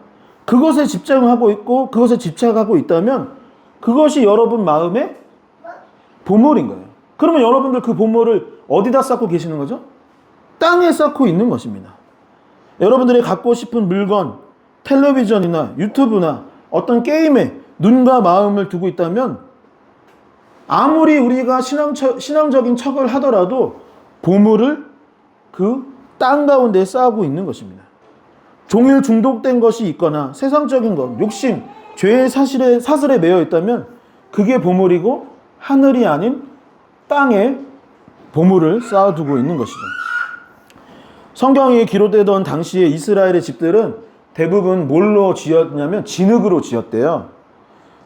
그것에 집중하고 있고 그것에 집착하고 있다면 그것이 여러분 마음의 보물인 거예요. 그러면 여러분들 그 보물을 어디다 쌓고 계시는 거죠? 땅에 쌓고 있는 것입니다. 여러분들이 갖고 싶은 물건, 텔레비전이나 유튜브나 어떤 게임에 눈과 마음을 두고 있다면 아무리 우리가 신앙적인 척을 하더라도 보물을 그 땅 가운데 쌓고 있는 것입니다. 종일 중독된 것이 있거나 세상적인 것, 욕심, 죄의 사슬에 매여 있다면 그게 보물이고 하늘이 아닌 땅에 보물을 쌓아두고 있는 것이죠. 성경에 기록되던 당시의 이스라엘의 집들은 대부분 뭘로 지었냐면 진흙으로 지었대요.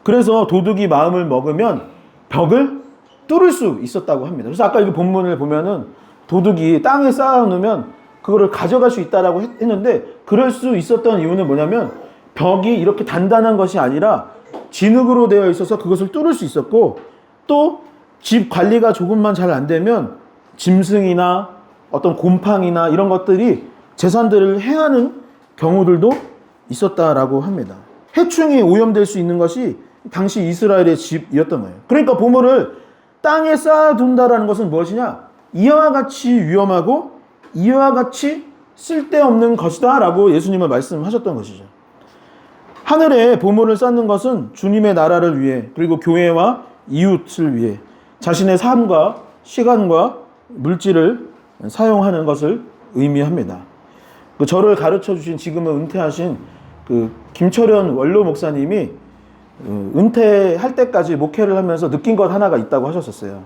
그래서 도둑이 마음을 먹으면 벽을 뚫을 수 있었다고 합니다. 그래서 아까 이 본문을 보면은 도둑이 땅에 쌓아놓으면 그거를 가져갈 수 있다라고 했는데, 그럴 수 있었던 이유는 뭐냐면 벽이 이렇게 단단한 것이 아니라 진흙으로 되어 있어서 그것을 뚫을 수 있었고, 또 집 관리가 조금만 잘 안 되면 짐승이나 어떤 곰팡이나 이런 것들이 재산들을 해하는 경우들도 있었다라고 합니다. 해충이 오염될 수 있는 것이 당시 이스라엘의 집이었던 거예요. 그러니까 보물을 땅에 쌓아둔다라는 것은 무엇이냐? 이와 같이 위험하고 이와 같이 쓸데없는 것이다 라고 예수님은 말씀하셨던 것이죠. 하늘에 보물을 쌓는 것은 주님의 나라를 위해, 그리고 교회와 이웃을 위해 자신의 삶과 시간과 물질을 사용하는 것을 의미합니다. 저를 가르쳐 주신, 지금은 은퇴하신 김철현 원로 목사님이 은퇴할 때까지 목회를 하면서 느낀 것 하나가 있다고 하셨었어요.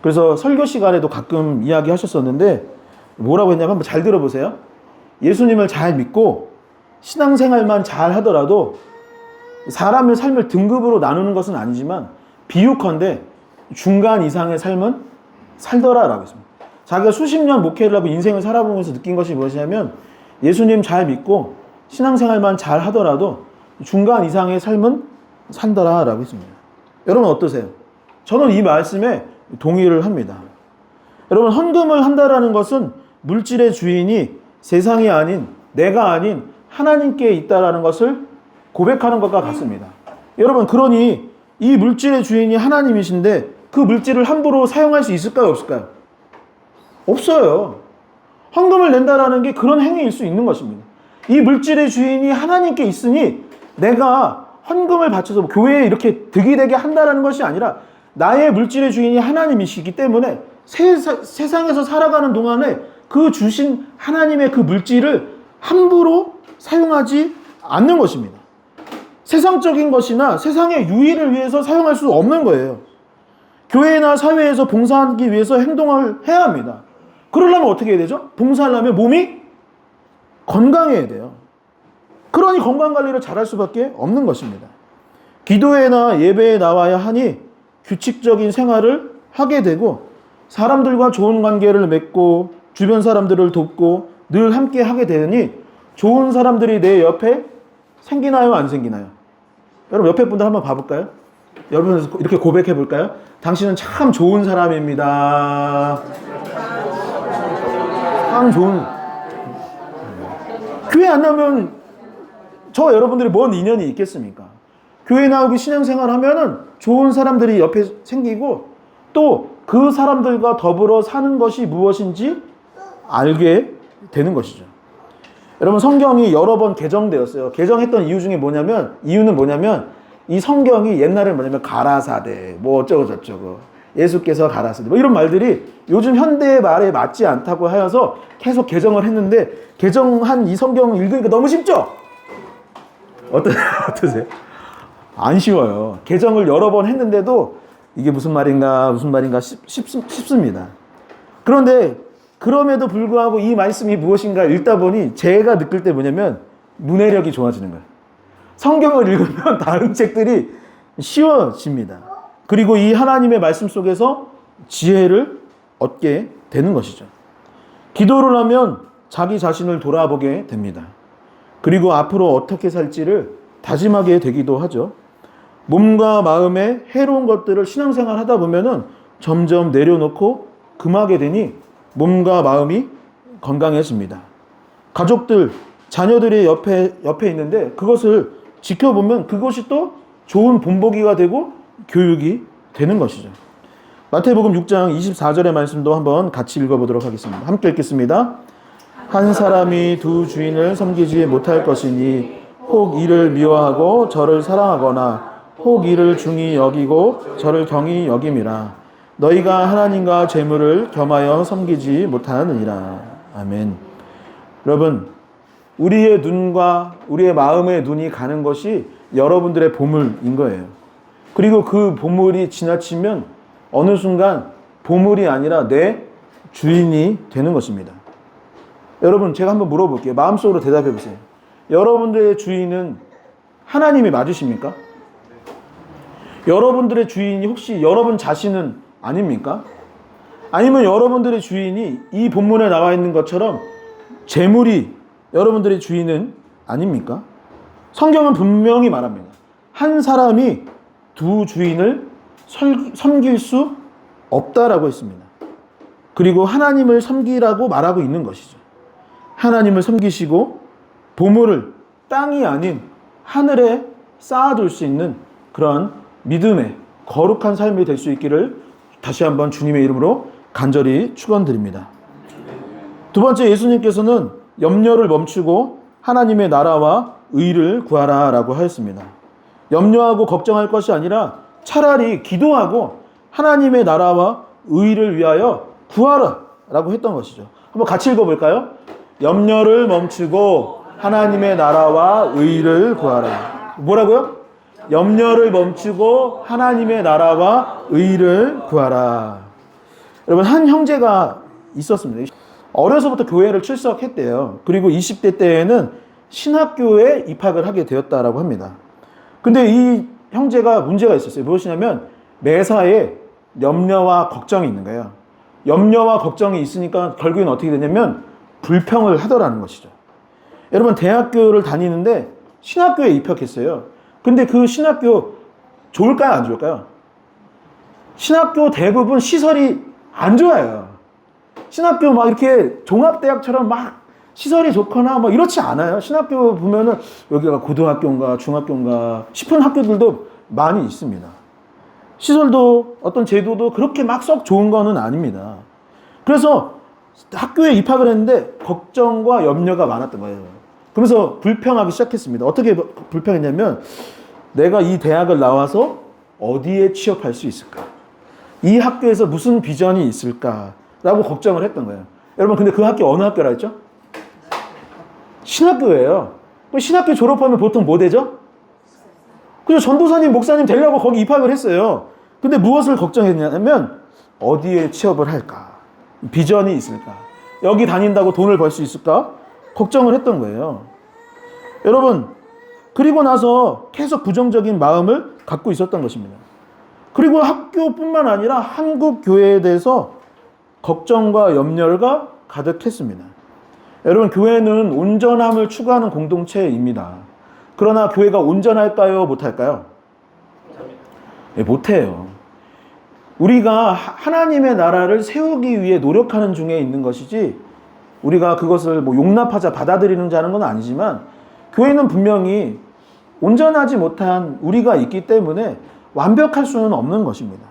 그래서 설교 시간에도 가끔 이야기 하셨었는데 뭐라고 했냐면, 한번 잘 들어보세요. 예수님을 잘 믿고 신앙생활만 잘 하더라도 사람의 삶을 등급으로 나누는 것은 아니지만 비유컨대 중간 이상의 삶은 살더라라고 했습니다. 자기가 수십 년 목회를 하고 인생을 살아보면서 느낀 것이 무엇이냐면, 예수님 잘 믿고 신앙생활만 잘 하더라도 중간 이상의 삶은 산다라고 했습니다. 여러분 어떠세요? 저는 이 말씀에 동의를 합니다. 여러분, 헌금을 한다라는 것은 물질의 주인이 세상이 아닌, 내가 아닌 하나님께 있다라는 것을 고백하는 것과 같습니다. 여러분, 그러니 이 물질의 주인이 하나님이신데 그 물질을 함부로 사용할 수 있을까요, 없을까요? 없어요. 헌금을 낸다라는 게 그런 행위일 수 있는 것입니다. 이 물질의 주인이 하나님께 있으니 내가 헌금을 바쳐서 교회에 이렇게 득이 되게 한다라는 것이 아니라, 나의 물질의 주인이 하나님이시기 때문에 세상에서 살아가는 동안에 그 주신 하나님의 그 물질을 함부로 사용하지 않는 것입니다. 세상적인 것이나 세상의 유의를 위해서 사용할 수 없는 거예요. 교회나 사회에서 봉사하기 위해서 행동을 해야 합니다. 그러려면 어떻게 해야 되죠? 봉사하려면 몸이 건강해야 돼요. 그러니 건강관리를 잘할 수밖에 없는 것입니다. 기도회나 예배에 나와야 하니 규칙적인 생활을 하게 되고, 사람들과 좋은 관계를 맺고 주변 사람들을 돕고 늘 함께 하게 되니 좋은 사람들이 내 옆에 생기나요, 안 생기나요? 여러분, 옆에 분들 한번 봐볼까요? 여러분, 이렇게 고백해 볼까요? 당신은 참 좋은 사람입니다. 가장 좋은, 교회 안 나오면 저 여러분들이 뭔 인연이 있겠습니까? 교회 나오고 신앙생활 하면은 좋은 사람들이 옆에 생기고 또 그 사람들과 더불어 사는 것이 무엇인지 알게 되는 것이죠. 여러분, 성경이 여러 번 개정되었어요. 개정했던 이유는 뭐냐면 이 성경이 옛날에 뭐냐면 가라사대 뭐 어쩌고 저쩌고 예수께서 가라사대 뭐 이런 말들이 요즘 현대의 말에 맞지 않다고 하여서 계속 개정을 했는데, 개정한 이 성경을 읽으니까 너무 쉽죠? 어떠세요? 안 쉬워요. 개정을 여러 번 했는데도 이게 무슨 말인가 싶습니다. 그런데 그럼에도 불구하고 이 말씀이 무엇인가 읽다 보니 제가 느낄 때 뭐냐면 문해력이 좋아지는 거예요. 성경을 읽으면 다른 책들이 쉬워집니다. 그리고 이 하나님의 말씀 속에서 지혜를 얻게 되는 것이죠. 기도를 하면 자기 자신을 돌아보게 됩니다. 그리고 앞으로 어떻게 살지를 다짐하게 되기도 하죠. 몸과 마음에 해로운 것들을 신앙생활 하다 보면은 점점 내려놓고 금하게 되니 몸과 마음이 건강해집니다. 가족들, 자녀들이 옆에 있는데 그것을 지켜보면 그것이 또 좋은 본보기가 되고 교육이 되는 것이죠. 마태복음 6장 24절의 말씀도 한번 같이 읽어보도록 하겠습니다. 함께 읽겠습니다. 한 사람이 두 주인을 섬기지 못할 것이니 혹 이를 미워하고 저를 사랑하거나 혹 이를 중히 여기고 저를 경히 여김이라. 너희가 하나님과 재물을 겸하여 섬기지 못하느니라. 아멘. 여러분, 우리의 눈과 우리의 마음의 눈이 가는 것이 여러분들의 보물인 거예요. 그리고 그 보물이 지나치면 어느 순간 보물이 아니라 내 주인이 되는 것입니다. 여러분, 제가 한번 물어볼게요. 마음속으로 대답해 보세요. 여러분들의 주인은 하나님이 맞으십니까? 여러분들의 주인이 혹시 여러분 자신은 아닙니까? 아니면 여러분들의 주인이 이 본문에 나와 있는 것처럼 재물이 여러분들의 주인은 아닙니까? 성경은 분명히 말합니다. 한 사람이 두 주인을 섬길 수 없다라고 했습니다. 그리고 하나님을 섬기라고 말하고 있는 것이죠. 하나님을 섬기시고 보물을 땅이 아닌 하늘에 쌓아둘 수 있는 그런 믿음의 거룩한 삶이 될 수 있기를 다시 한번 주님의 이름으로 간절히 축원드립니다. 두 번째, 예수님께서는 염려를 멈추고 하나님의 나라와 의를 구하라 라고 하였습니다. 염려하고 걱정할 것이 아니라 차라리 기도하고 하나님의 나라와 의를 위하여 구하라 라고 했던 것이죠. 한번 같이 읽어볼까요? 염려를 멈추고 하나님의 나라와 의를 구하라. 뭐라고요? 염려를 멈추고 하나님의 나라와 의를 구하라. 여러분, 한 형제가 있었습니다. 어려서부터 교회를 출석했대요. 그리고 20대 때에는 신학교에 입학을 하게 되었다라고 합니다. 근데 이 형제가 문제가 있었어요. 무엇이냐면 매사에 염려와 걱정이 있는 거예요. 염려와 걱정이 있으니까 결국엔 어떻게 되냐면 불평을 하더라는 것이죠. 여러분, 대학교를 다니는데 신학교에 입학했어요. 근데 그 신학교 좋을까요, 안 좋을까요? 신학교 대부분 시설이 안 좋아요. 신학교 막 이렇게 종합대학처럼 막 시설이 좋거나 뭐 이렇지 않아요. 신학교 보면은 여기가 고등학교인가 중학교인가 싶은 학교들도 많이 있습니다. 시설도 어떤 제도도 그렇게 막 썩 좋은 거는 아닙니다. 그래서 학교에 입학을 했는데 걱정과 염려가 많았던 거예요. 그러면서 불평하기 시작했습니다. 어떻게 불평했냐면 내가 이 대학을 나와서 어디에 취업할 수 있을까? 이 학교에서 무슨 비전이 있을까라고 걱정을 했던 거예요. 여러분, 근데 그 학교 어느 학교라 했죠? 신학교예요. 신학교 졸업하면 보통 뭐 되죠? 그래서 전도사님, 목사님 되려고 거기 입학을 했어요. 근데 무엇을 걱정했냐면 어디에 취업을 할까? 비전이 있을까? 여기 다닌다고 돈을 벌 수 있을까? 걱정을 했던 거예요. 여러분, 그리고 나서 계속 부정적인 마음을 갖고 있었던 것입니다. 그리고 학교뿐만 아니라 한국 교회에 대해서 걱정과 염려가 가득했습니다. 여러분, 교회는 온전함을 추구하는 공동체입니다. 그러나 교회가 온전할까요? 못할까요? 네, 못해요. 우리가 하나님의 나라를 세우기 위해 노력하는 중에 있는 것이지 우리가 그것을 뭐 용납하자 받아들이는 자는 건 아니지만 교회는 분명히 온전하지 못한 우리가 있기 때문에 완벽할 수는 없는 것입니다.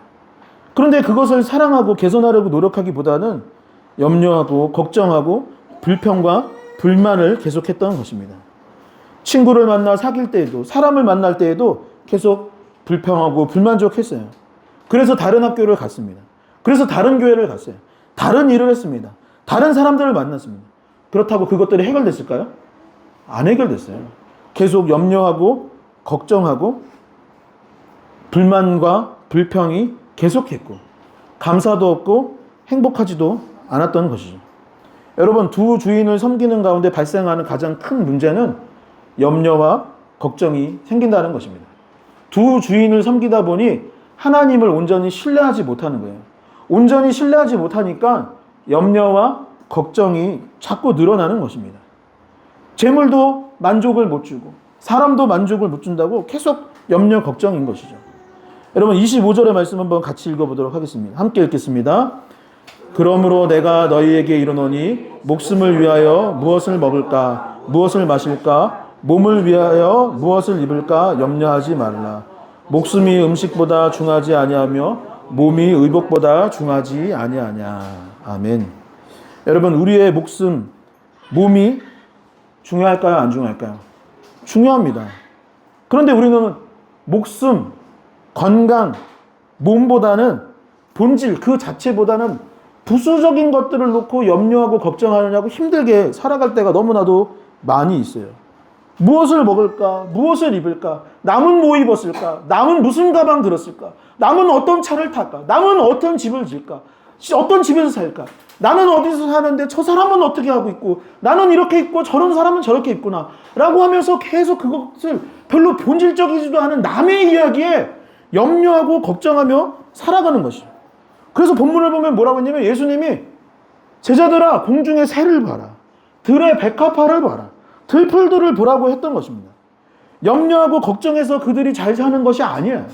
그런데 그것을 사랑하고 개선하려고 노력하기보다는 염려하고 걱정하고 불평과 불만을 계속했던 것입니다. 친구를 만나 사귈 때에도 사람을 만날 때에도 계속 불평하고 불만족했어요. 그래서 다른 학교를 갔습니다. 그래서 다른 교회를 갔어요. 다른 일을 했습니다. 다른 사람들을 만났습니다. 그렇다고 그것들이 해결됐을까요? 안 해결됐어요. 계속 염려하고 걱정하고 불만과 불평이 계속했고 감사도 없고 행복하지도 않았던 것이죠. 여러분, 두 주인을 섬기는 가운데 발생하는 가장 큰 문제는 염려와 걱정이 생긴다는 것입니다. 두 주인을 섬기다 보니 하나님을 온전히 신뢰하지 못하는 거예요. 온전히 신뢰하지 못하니까 염려와 걱정이 자꾸 늘어나는 것입니다. 재물도 만족을 못 주고 사람도 만족을 못 준다고 계속 염려 걱정인 것이죠. 여러분 25절의 말씀 한번 같이 읽어보도록 하겠습니다. 함께 읽겠습니다. 그러므로 내가 너희에게 이르노니 목숨을 위하여 무엇을 먹을까 무엇을 마실까 몸을 위하여 무엇을 입을까 염려하지 말라. 목숨이 음식보다 중하지 아니하며 몸이 의복보다 중하지 아니하냐. 아멘. 여러분 우리의 목숨, 몸이 중요할까요? 안 중요할까요? 중요합니다. 그런데 우리는 목숨, 건강, 몸보다는 본질 그 자체보다는 부수적인 것들을 놓고 염려하고 걱정하느냐고 힘들게 살아갈 때가 너무나도 많이 있어요. 무엇을 먹을까? 무엇을 입을까? 남은 뭐 입었을까? 남은 무슨 가방 들었을까? 남은 어떤 차를 탈까? 남은 어떤 집을 질까? 어떤 집에서 살까? 나는 어디서 사는데 저 사람은 어떻게 하고 있고 나는 이렇게 있고 저런 사람은 저렇게 있구나 라고 하면서 계속 그것을 별로 본질적이지도 않은 남의 이야기에 염려하고 걱정하며 살아가는 것이죠. 그래서 본문을 보면 뭐라고 했냐면 예수님이 제자들아 공중의 새를 봐라. 들의 백합화를 봐라. 들풀들을 보라고 했던 것입니다. 염려하고 걱정해서 그들이 잘 사는 것이 아니에요.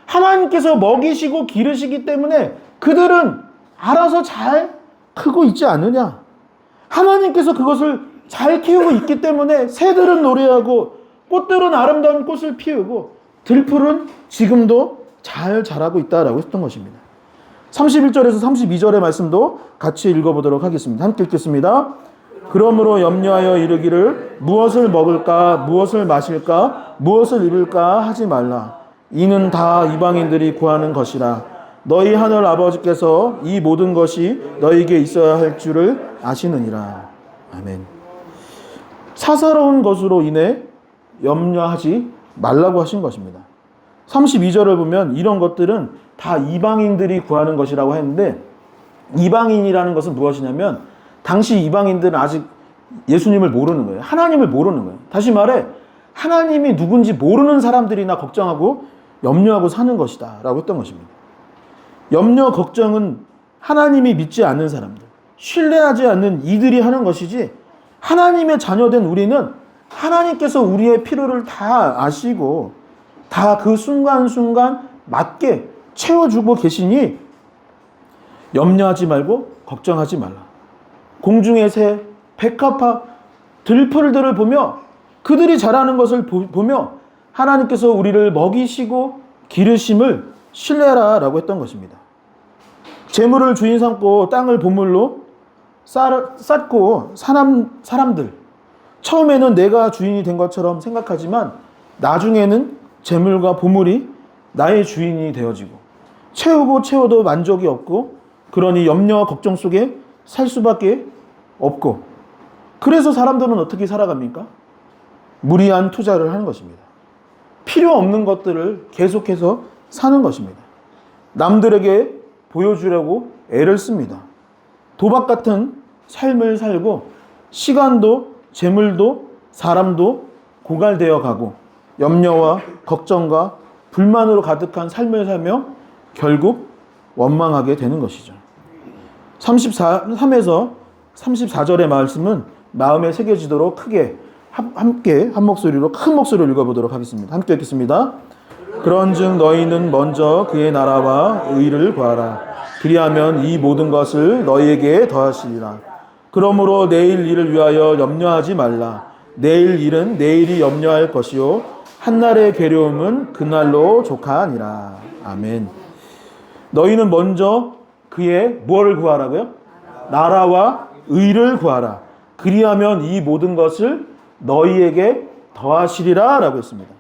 하나님께서 먹이시고 기르시기 때문에 그들은 알아서 잘 크고 있지 않느냐. 하나님께서 그것을 잘 키우고 있기 때문에 새들은 노래하고 꽃들은 아름다운 꽃을 피우고 들풀은 지금도 잘 자라고 있다라고 했던 것입니다. 31절에서 32절의 말씀도 같이 읽어보도록 하겠습니다. 함께 읽겠습니다. 그러므로 염려하여 이르기를 무엇을 먹을까 무엇을 마실까 무엇을 입을까 하지 말라. 이는 다 이방인들이 구하는 것이라. 너희 하늘 아버지께서 이 모든 것이 너희에게 있어야 할 줄을 아시느니라. 아멘. 사사로운 것으로 인해 염려하지 말라고 하신 것입니다. 32절을 보면 이런 것들은 다 이방인들이 구하는 것이라고 했는데 이방인이라는 것은 무엇이냐면 당시 이방인들은 아직 예수님을 모르는 거예요. 하나님을 모르는 거예요. 다시 말해 하나님이 누군지 모르는 사람들이나 걱정하고 염려하고 사는 것이다 라고 했던 것입니다. 염려 걱정은 하나님이 믿지 않는 사람들, 신뢰하지 않는 이들이 하는 것이지 하나님의 자녀된 우리는 하나님께서 우리의 필요를 다 아시고 다 그 순간순간 맞게 채워주고 계시니 염려하지 말고 걱정하지 말라. 공중의 새, 백합화, 들풀들을 보며 그들이 자라는 것을 보며 하나님께서 우리를 먹이시고 기르심을 신뢰하라 라고 했던 것입니다. 재물을 주인 삼고 땅을 보물로 쌓고 사람들 처음에는 내가 주인이 된 것처럼 생각하지만 나중에는 재물과 보물이 나의 주인이 되어지고 채우고 채워도 만족이 없고 그러니 염려와 걱정 속에 살 수밖에 없고 그래서 사람들은 어떻게 살아갑니까? 무리한 투자를 하는 것입니다. 필요 없는 것들을 계속해서 사는 것입니다. 남들에게 보여주려고 애를 씁니다. 도박 같은 삶을 살고 시간도 재물도 사람도 고갈되어 가고 염려와 걱정과 불만으로 가득한 삶을 살며 결국 원망하게 되는 것이죠. 33에서 34절의 말씀은 마음에 새겨지도록 크게 함께 한 목소리로 큰 목소리로 읽어보도록 하겠습니다. 함께 읽겠습니다. 그런즉 너희는 먼저 그의 나라와 의를 구하라. 그리하면 이 모든 것을 너희에게 더하시리라. 그러므로 내일 일을 위하여 염려하지 말라. 내일 일은 내일이 염려할 것이요 한날의 괴로움은 그날로 족하니라. 아멘. 너희는 먼저 그의 무엇을 구하라고요? 나라와 의를 구하라. 그리하면 이 모든 것을 너희에게 더하시리라 라고 했습니다.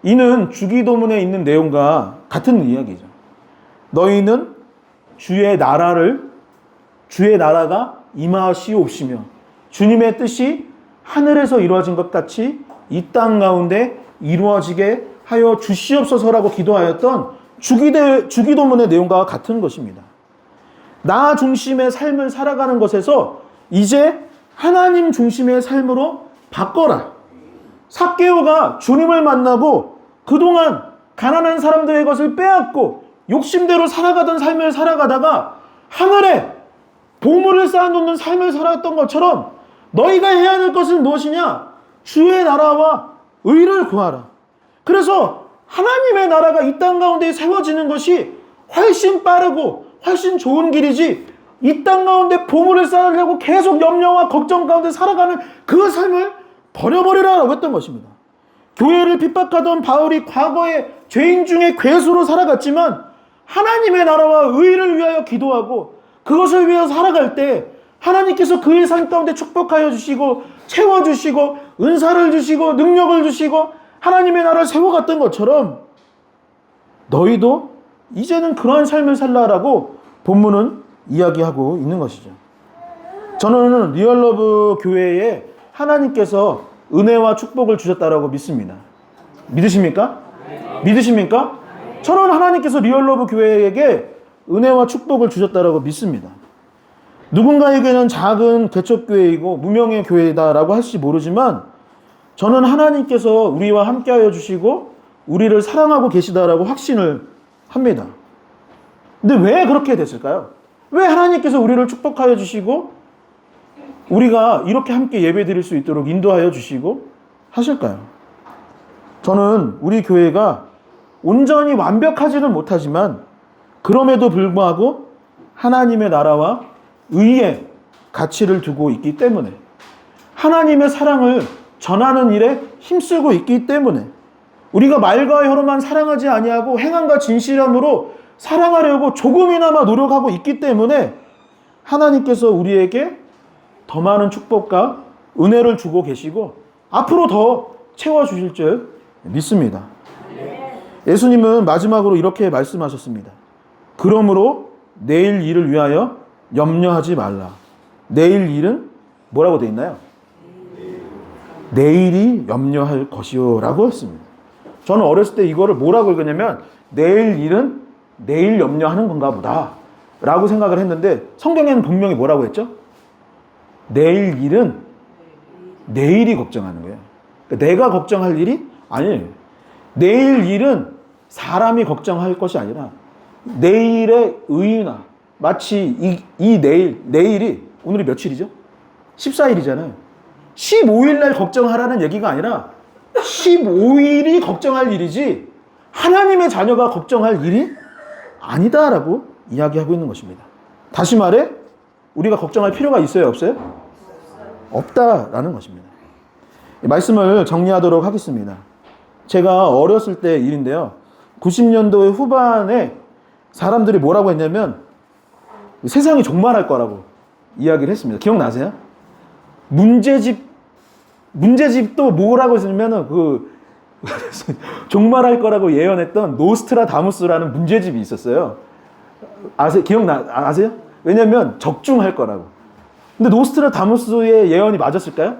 이는 주기도문에 있는 내용과 같은 이야기죠. 너희는 주의 나라가 임하시옵시며 주님의 뜻이 하늘에서 이루어진 것 같이 이 땅 가운데 이루어지게 하여 주시옵소서라고 기도하였던 주기도문의 내용과 같은 것입니다. 나 중심의 삶을 살아가는 것에서 이제 하나님 중심의 삶으로 바꿔라. 삭개오가 주님을 만나고 그동안 가난한 사람들의 것을 빼앗고 욕심대로 살아가던 삶을 살아가다가 하늘에 보물을 쌓아놓는 삶을 살았던 것처럼 너희가 해야 될 것은 무엇이냐? 주의 나라와 의를 구하라. 그래서 하나님의 나라가 이 땅 가운데 세워지는 것이 훨씬 빠르고 훨씬 좋은 길이지, 이 땅 가운데 보물을 쌓으려고 계속 염려와 걱정 가운데 살아가는 그 삶을 버려버리라라고 했던 것입니다. 교회를 핍박하던 바울이 과거에 죄인 중에 괴수로 살아갔지만 하나님의 나라와 의를 위하여 기도하고 그것을 위해서 살아갈 때 하나님께서 그의 삶 가운데 축복하여 주시고 채워주시고 은사를 주시고 능력을 주시고 하나님의 나라를 세워갔던 것처럼 너희도 이제는 그러한 삶을 살라라고 본문은 이야기하고 있는 것이죠. 저는 리얼러브 교회에 하나님께서 은혜와 축복을 주셨다라고 믿습니다. 믿으십니까? 믿으십니까? 저는 하나님께서 리얼러브 교회에게 은혜와 축복을 주셨다라고 믿습니다. 누군가에게는 작은 개척교회이고 무명의 교회다라고 할지 모르지만 저는 하나님께서 우리와 함께하여 주시고 우리를 사랑하고 계시다라고 확신을 합니다. 근데 왜 그렇게 됐을까요? 왜 하나님께서 우리를 축복하여 주시고 우리가 이렇게 함께 예배 드릴 수 있도록 인도하여 주시고 하실까요? 저는 우리 교회가 온전히 완벽하지는 못하지만 그럼에도 불구하고 하나님의 나라와 의의 가치를 두고 있기 때문에 하나님의 사랑을 전하는 일에 힘쓰고 있기 때문에 우리가 말과 혀로만 사랑하지 아니하고 행함과 진실함으로 사랑하려고 조금이나마 노력하고 있기 때문에 하나님께서 우리에게 더 많은 축복과 은혜를 주고 계시고 앞으로 더 채워주실 줄 믿습니다. 예수님은 마지막으로 이렇게 말씀하셨습니다. 그러므로 내일 일을 위하여 염려하지 말라. 내일 일은 뭐라고 되어 있나요? 내일이 염려할 것이요 라고 했습니다. 저는 어렸을 때 이거를 뭐라고 읽었냐면 내일 일은 내일 염려하는 건가 보다 라고 생각을 했는데 성경에는 분명히 뭐라고 했죠? 내일 일은 내일이 걱정하는 거예요. 그러니까 내가 걱정할 일이 아니에요. 내일 일은 사람이 걱정할 것이 아니라 내일의 의나 마치 이 내일이 오늘이 며칠이죠? 14일이잖아요. 15일 날 걱정하라는 얘기가 아니라 15일이 걱정할 일이지 하나님의 자녀가 걱정할 일이 아니다라고 이야기하고 있는 것입니다. 다시 말해 우리가 걱정할 필요가 있어요? 없어요? 없다라는 것입니다. 말씀을 정리하도록 하겠습니다. 제가 어렸을 때 일인데요. 90년도의 후반에 사람들이 뭐라고 했냐면 세상이 종말할 거라고 이야기를 했습니다. 기억나세요? 문제집도 뭐라고 했냐면은 종말할 거라고 예언했던 노스트라다무스라는 문제집이 있었어요. 아세요? 왜냐면 적중할 거라고. 근데 노스트라다무스의 예언이 맞았을까요?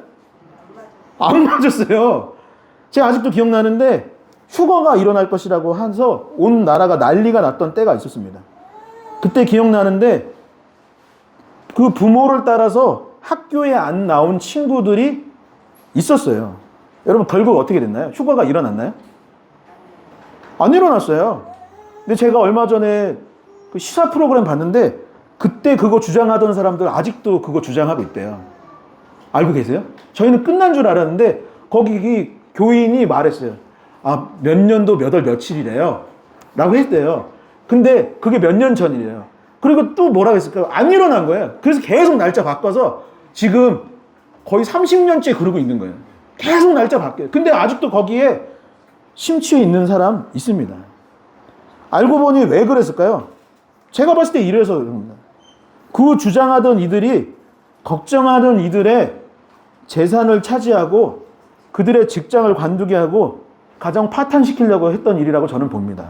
안 맞았어요. 제가 아직도 기억나는데 휴거가 일어날 것이라고 해서 온 나라가 난리가 났던 때가 있었습니다. 그때 기억나는데 그 부모를 따라서 학교에 안 나온 친구들이 있었어요. 여러분 결국 어떻게 됐나요? 휴거가 일어났나요? 안 일어났어요. 근데 제가 얼마 전에 그 시사 프로그램 봤는데 그때 그거 주장하던 사람들 아직도 그거 주장하고 있대요. 알고 계세요? 저희는 끝난 줄 알았는데 거기 교인이 말했어요. 몇 년도 몇 월 며칠이래요 라고 했대요. 근데 그게 몇 년 전이래요. 그리고 또 뭐라고 했을까요? 안 일어난 거예요. 그래서 계속 날짜 바꿔서 지금 거의 30년째 그러고 있는 거예요. 계속 날짜 바뀌어요. 근데 아직도 거기에 심취해 있는 사람 있습니다. 알고 보니 왜 그랬을까요? 제가 봤을 때 이래서 그럽니다. 그 주장하던 이들이 걱정하던 이들의 재산을 차지하고 그들의 직장을 관두게 하고 가정 파탄시키려고 했던 일이라고 저는 봅니다.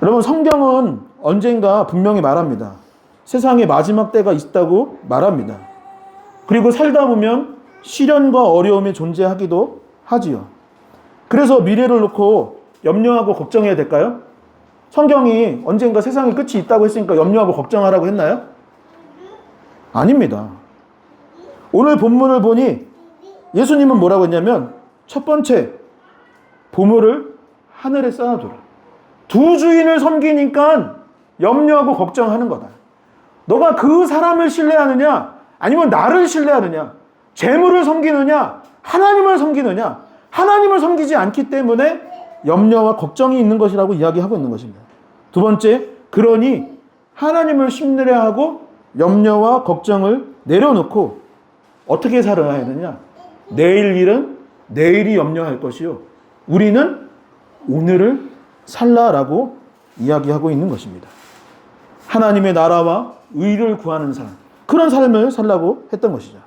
여러분, 성경은 언젠가 분명히 말합니다. 세상에 마지막 때가 있다고 말합니다. 그리고 살다 보면 시련과 어려움이 존재하기도 하지요. 그래서 미래를 놓고 염려하고 걱정해야 될까요? 성경이 언젠가 세상에 끝이 있다고 했으니까 염려하고 걱정하라고 했나요? 아닙니다. 오늘 본문을 보니 예수님은 뭐라고 했냐면, 첫 번째, 보물을 하늘에 쌓아두라. 두 주인을 섬기니까 염려하고 걱정하는 거다. 너가 그 사람을 신뢰하느냐, 아니면 나를 신뢰하느냐, 재물을 섬기느냐, 하나님을 섬기느냐. 하나님을 섬기지 않기 때문에 염려와 걱정이 있는 것이라고 이야기하고 있는 것입니다. 두 번째, 그러니 하나님을 신뢰하고 염려와 걱정을 내려놓고 어떻게 살아야 되느냐? 내일 일은 내일이 염려할 것이요, 우리는 오늘을 살라라고 이야기하고 있는 것입니다. 하나님의 나라와 의를 구하는 삶, 그런 삶을 살라고 했던 것이죠.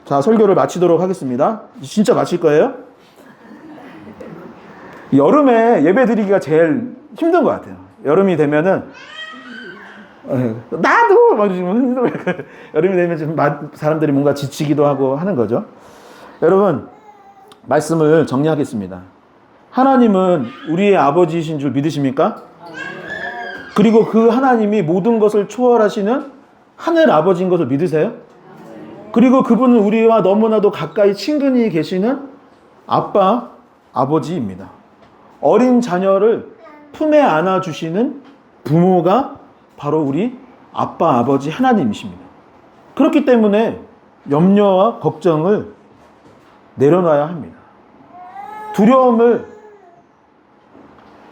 자, 설교를 마치도록 하겠습니다. 진짜 마칠 거예요. 여름에 예배 드리기가 제일 힘든 것 같아요. 여름이 되면은 나도 막 지금 여름이 되면 좀 사람들이 뭔가 지치기도 하고 하는 거죠. 여러분, 말씀을 정리하겠습니다. 하나님은 우리의 아버지이신 줄 믿으십니까? 그리고 그 하나님이 모든 것을 초월하시는 하늘 아버지인 것을 믿으세요? 그리고 그분은 우리와 너무나도 가까이 친근히 계시는 아빠, 아버지입니다. 어린 자녀를 품에 안아주시는 부모가 바로 우리 아빠, 아버지 하나님이십니다. 그렇기 때문에 염려와 걱정을 내려놔야 합니다. 두려움을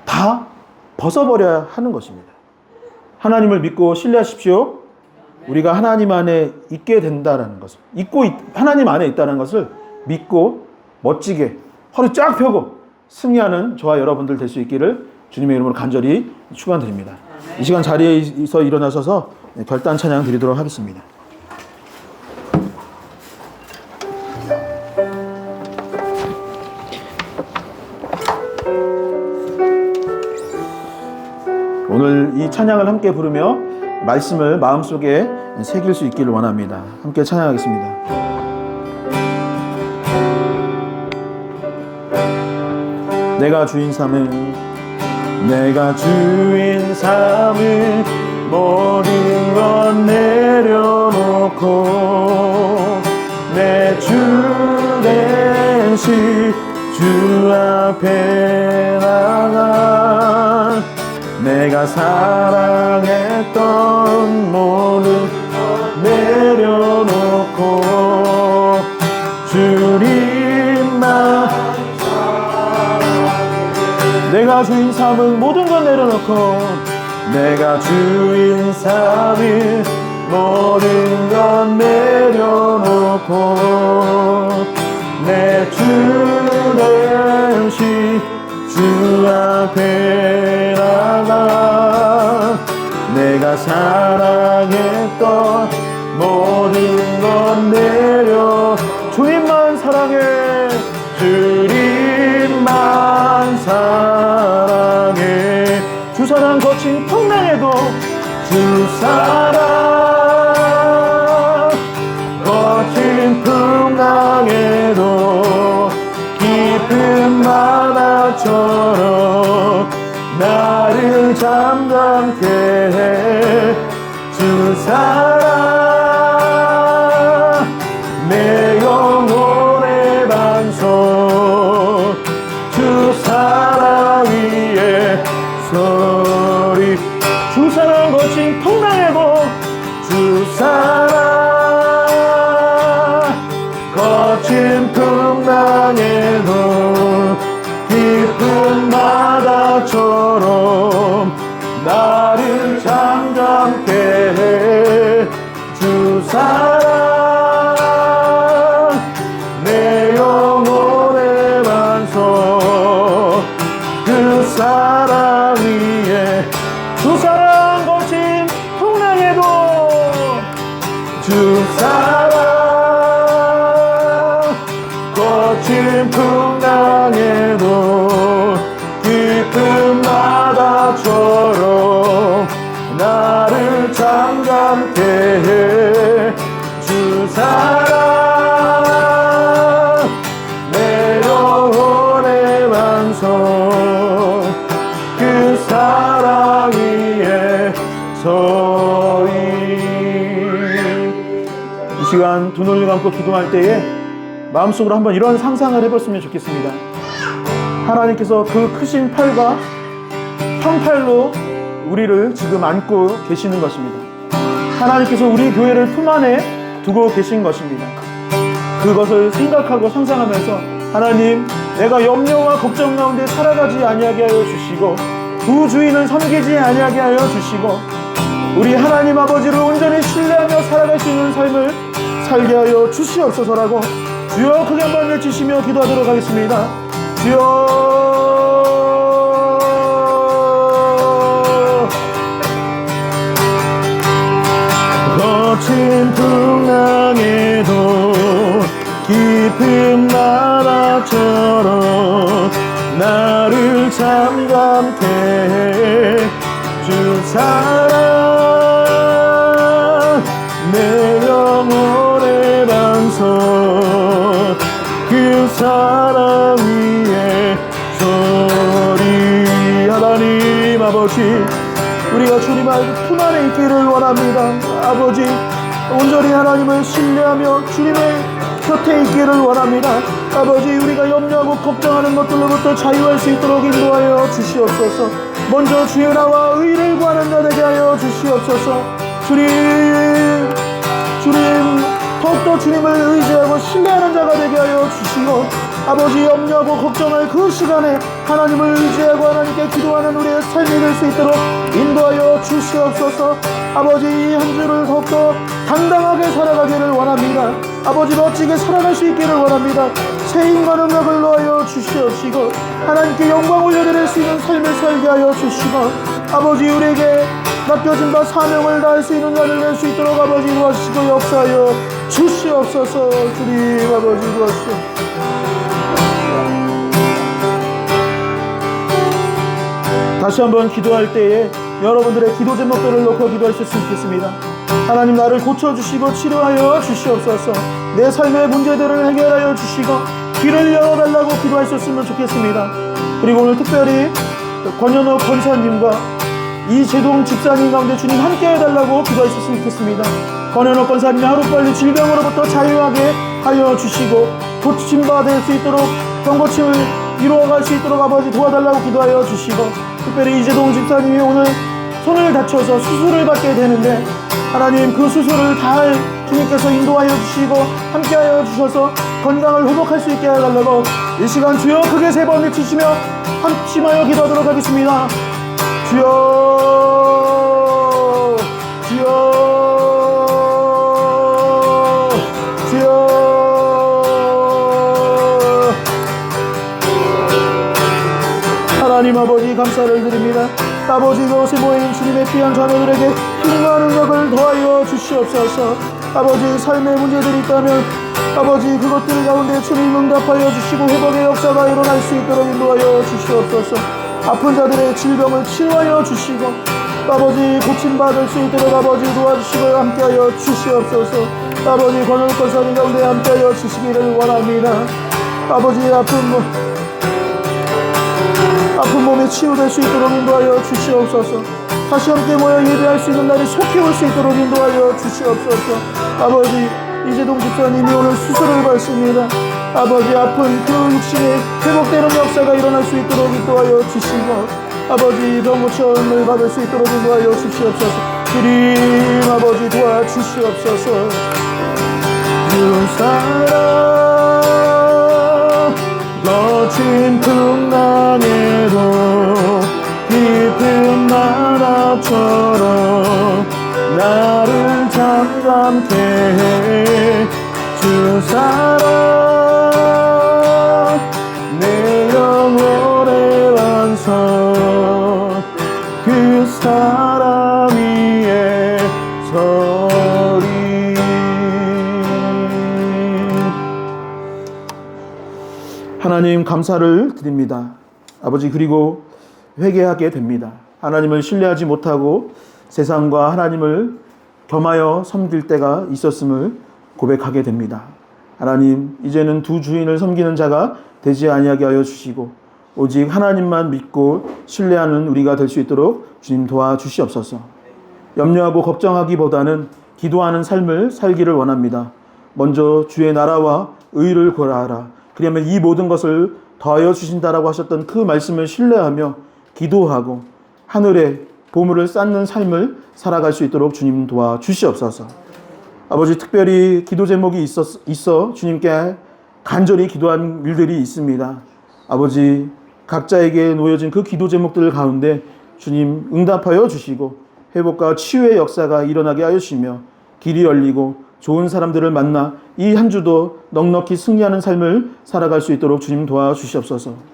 다 벗어버려야 하는 것입니다. 하나님을 믿고 신뢰하십시오. 우리가 하나님 안에 있게 된다는 것을, 하나님 안에 있다는 것을 믿고 멋지게 허리 쫙 펴고 승리하는 저와 여러분들 될 수 있기를 주님의 이름으로 간절히 축원드립니다. 이 시간 자리에서 일어나셔서 결단 찬양 드리도록 하겠습니다. 오늘 이 찬양을 함께 부르며 말씀을 마음속에 새길 수 있기를 원합니다. 함께 찬양하겠습니다. 내가 주인 삼은 모든 것 내려놓고 내 주 대신 주 앞에 나가 내가 사랑했던 모든 것 내려놓고 주님만 내가 주인 삼은 모든 것 내려놓고 내가 주인 삼은 모든 것 내려놓고 내 주 대신 주 앞에 나가 내가 사랑했던 모든 것 내려 주님만 사랑해 주님만 사랑해 주 사랑 거친 풍랑에도 주 사랑 거친 풍랑 사랑 내 영혼의 반석 그 사랑 위에 주 사랑 거친 풍랑에도 주 사랑 거친 풍랑에도 깊은 바다처럼 나를 잠잠케 해 주 사랑 내 영혼의 반석 그 사랑 위에 서리. 이 시간 두 눈을 감고 기도할 때에 마음속으로 한번 이런 상상을 해봤으면 좋겠습니다. 하나님께서 그 크신 팔과 형팔로 우리를 지금 안고 계시는 것입니다. 하나님께서 우리 교회를 품 안에 두고 계신 것입니다. 그것을 생각하고 상상하면서 하나님, 내가 염려와 걱정 가운데 살아가지 아니하게 하여 주시고 두 주인을 섬기지 아니하게 하여 주시고 우리 하나님 아버지를 온전히 신뢰하며 살아갈 수 있는 삶을 살게 하여 주시옵소서라고 주여 크게 한번 외치시며 기도하도록 하겠습니다. 주여. 거친 풍랑에도 깊은 바다처럼 나를 잠잠케 해 주 사랑 내 영혼의 반석 그 사랑 위에 서리. 하나님 아버지, 우리가 주님 품 안에 있기를 원합니다. 아버지, 온전히 하나님을 신뢰하며 주님의 곁에 있기를 원합니다. 아버지, 우리가 염려하고 걱정하는 것들로부터 자유할 수 있도록 인도하여 주시옵소서. 먼저 주의 나와 의를 구하는 자 되게 하여 주시옵소서. 주님 더욱더 주님을 의지하고 신뢰하는 자가 되게 하여 주시고 아버지, 염려하고 걱정할 그 시간에 하나님을 의지하고 하나님께 기도하는 우리의 삶이 될 수 있도록 인도하여 주시옵소서. 아버지, 이 한 주를 더욱더 당당하게 살아가기를 원합니다. 아버지, 멋지게 살아갈 수 있기를 원합니다. 새 힘과 능력을 놓아여 주시옵시고 하나님께 영광 올려드릴 수 있는 삶을 살게 하여 주시고 아버지, 우리에게 맡겨진 바 사명을 다할 수 있는 날을 낼 수 있도록 아버지 도와주시고 역사하여 주시옵소서. 주님 아버지 도와주시옵소서. 다시 한번 기도할 때에 여러분들의 기도 제목들을 놓고 기도하셨으면 좋겠습니다. 하나님, 나를 고쳐주시고 치료하여 주시옵소서. 내 삶의 문제들을 해결하여 주시고 길을 열어달라고 기도하셨으면 좋겠습니다. 그리고 오늘 특별히 권현호 권사님과 이재동 집사님 가운데 주님 함께 해달라고 기도하셨으면 좋겠습니다. 권현호 권사님이 하루빨리 질병으로부터 자유하게 하여 주시고 고침받을 수 있도록 병고침을 이루어갈 수 있도록 아버지 도와달라고 기도하여 주시고 특별히 이재동 집사님이 오늘 손을 다쳐서 수술을 받게 되는데 하나님, 그 수술을 잘 주님께서 인도하여 주시고 함께하여 주셔서 건강을 회복할 수 있게 해달라고 이 시간 주여 크게 3번 외치시며 합심하여 기도하도록 하겠습니다. 주여, 주여, 주여. 하나님 아버지, 감사를 드립니다. 아버지, 이곳에 모인 주님의 귀한 자녀들에게 힘과 능력을 더하여 주시옵소서. 아버지, 삶의 문제들이 있다면 아버지, 그것들 가운데 주님 응답하여 주시고 회복의 역사가 일어날 수 있도록 인도하여 주시옵소서. 아픈 자들의 질병을 치료하여 주시고 아버지, 고침받을 수 있도록 아버지 도와주시고 함께하여 주시옵소서. 아버지, 권을 권사님 가운데 함께하여 주시기를 원합니다. 아버지, 아픈 몸에 치유될 수 있도록 인도하여 주시옵소서. 다시 함께 모여 예배할 수 있는 날이 속히 올 수 있도록 인도하여 주시옵소서. 아버지, 이재동 집사님이 오늘 수술을 받습니다. 아버지, 아픈 그 육신의 회복되는 역사가 일어날 수 있도록 인도하여 주시고 아버지, 병고침을 받을 수 있도록 인도하여 주시옵소서. 주님 아버지 도와주시옵소서. 주 사랑 거친 풍랑에도 깊은 바다처럼 나를 잠깐 함께 주사랑 내 영혼의 완성 그 사랑 위에 서리. 하나님 감사를 드립니다. 아버지, 그리고 회개하게 됩니다. 하나님을 신뢰하지 못하고 세상과 하나님을 겸하여 섬길 때가 있었음을 고백하게 됩니다. 하나님, 이제는 두 주인을 섬기는 자가 되지 아니하게 하여 주시고 오직 하나님만 믿고 신뢰하는 우리가 될 수 있도록 주님 도와주시옵소서. 염려하고 걱정하기보다는 기도하는 삶을 살기를 원합니다. 먼저 주의 나라와 의를 구하라. 그러면 이 모든 것을 더하여 주신다라고 하셨던 그 말씀을 신뢰하며 기도하고 하늘에 보물을 쌓는 삶을 살아갈 수 있도록 주님 도와주시옵소서. 아버지, 특별히 기도 제목이 있어 주님께 간절히 기도한 일들이 있습니다. 아버지, 각자에게 놓여진 그 기도 제목들 가운데 주님 응답하여 주시고 회복과 치유의 역사가 일어나게 하여 주시며 길이 열리고 좋은 사람들을 만나 이 한 주도 넉넉히 승리하는 삶을 살아갈 수 있도록 주님 도와주시옵소서.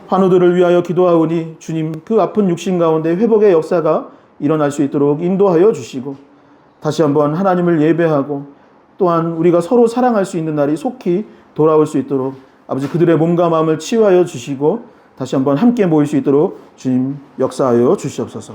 환우들을 위하여 기도하오니 주님 그 아픈 육신 가운데 회복의 역사가 일어날 수 있도록 인도하여 주시고 다시 한번 하나님을 예배하고 또한 우리가 서로 사랑할 수 있는 날이 속히 돌아올 수 있도록 아버지 그들의 몸과 마음을 치유하여 주시고 다시 한번 함께 모일 수 있도록 주님 역사하여 주시옵소서.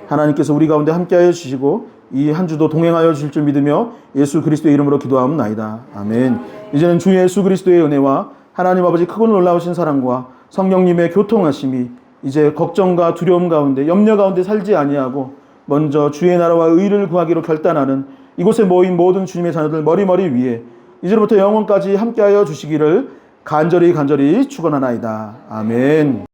하나님께서 우리 가운데 함께하여 주시고 이 한 주도 동행하여 주실 줄 믿으며 예수 그리스도의 이름으로 기도하옵나이다. 아멘. 이제는 주 예수 그리스도의 은혜와 하나님 아버지 크고 놀라우신 사랑과 성령님의 교통하심이 이제 걱정과 두려움 가운데 염려 가운데 살지 아니하고 먼저 주의 나라와 의를 구하기로 결단하는 이곳에 모인 모든 주님의 자녀들 머리머리 위에 이제부터 영원까지 함께하여 주시기를 간절히 축원하나이다. 아멘.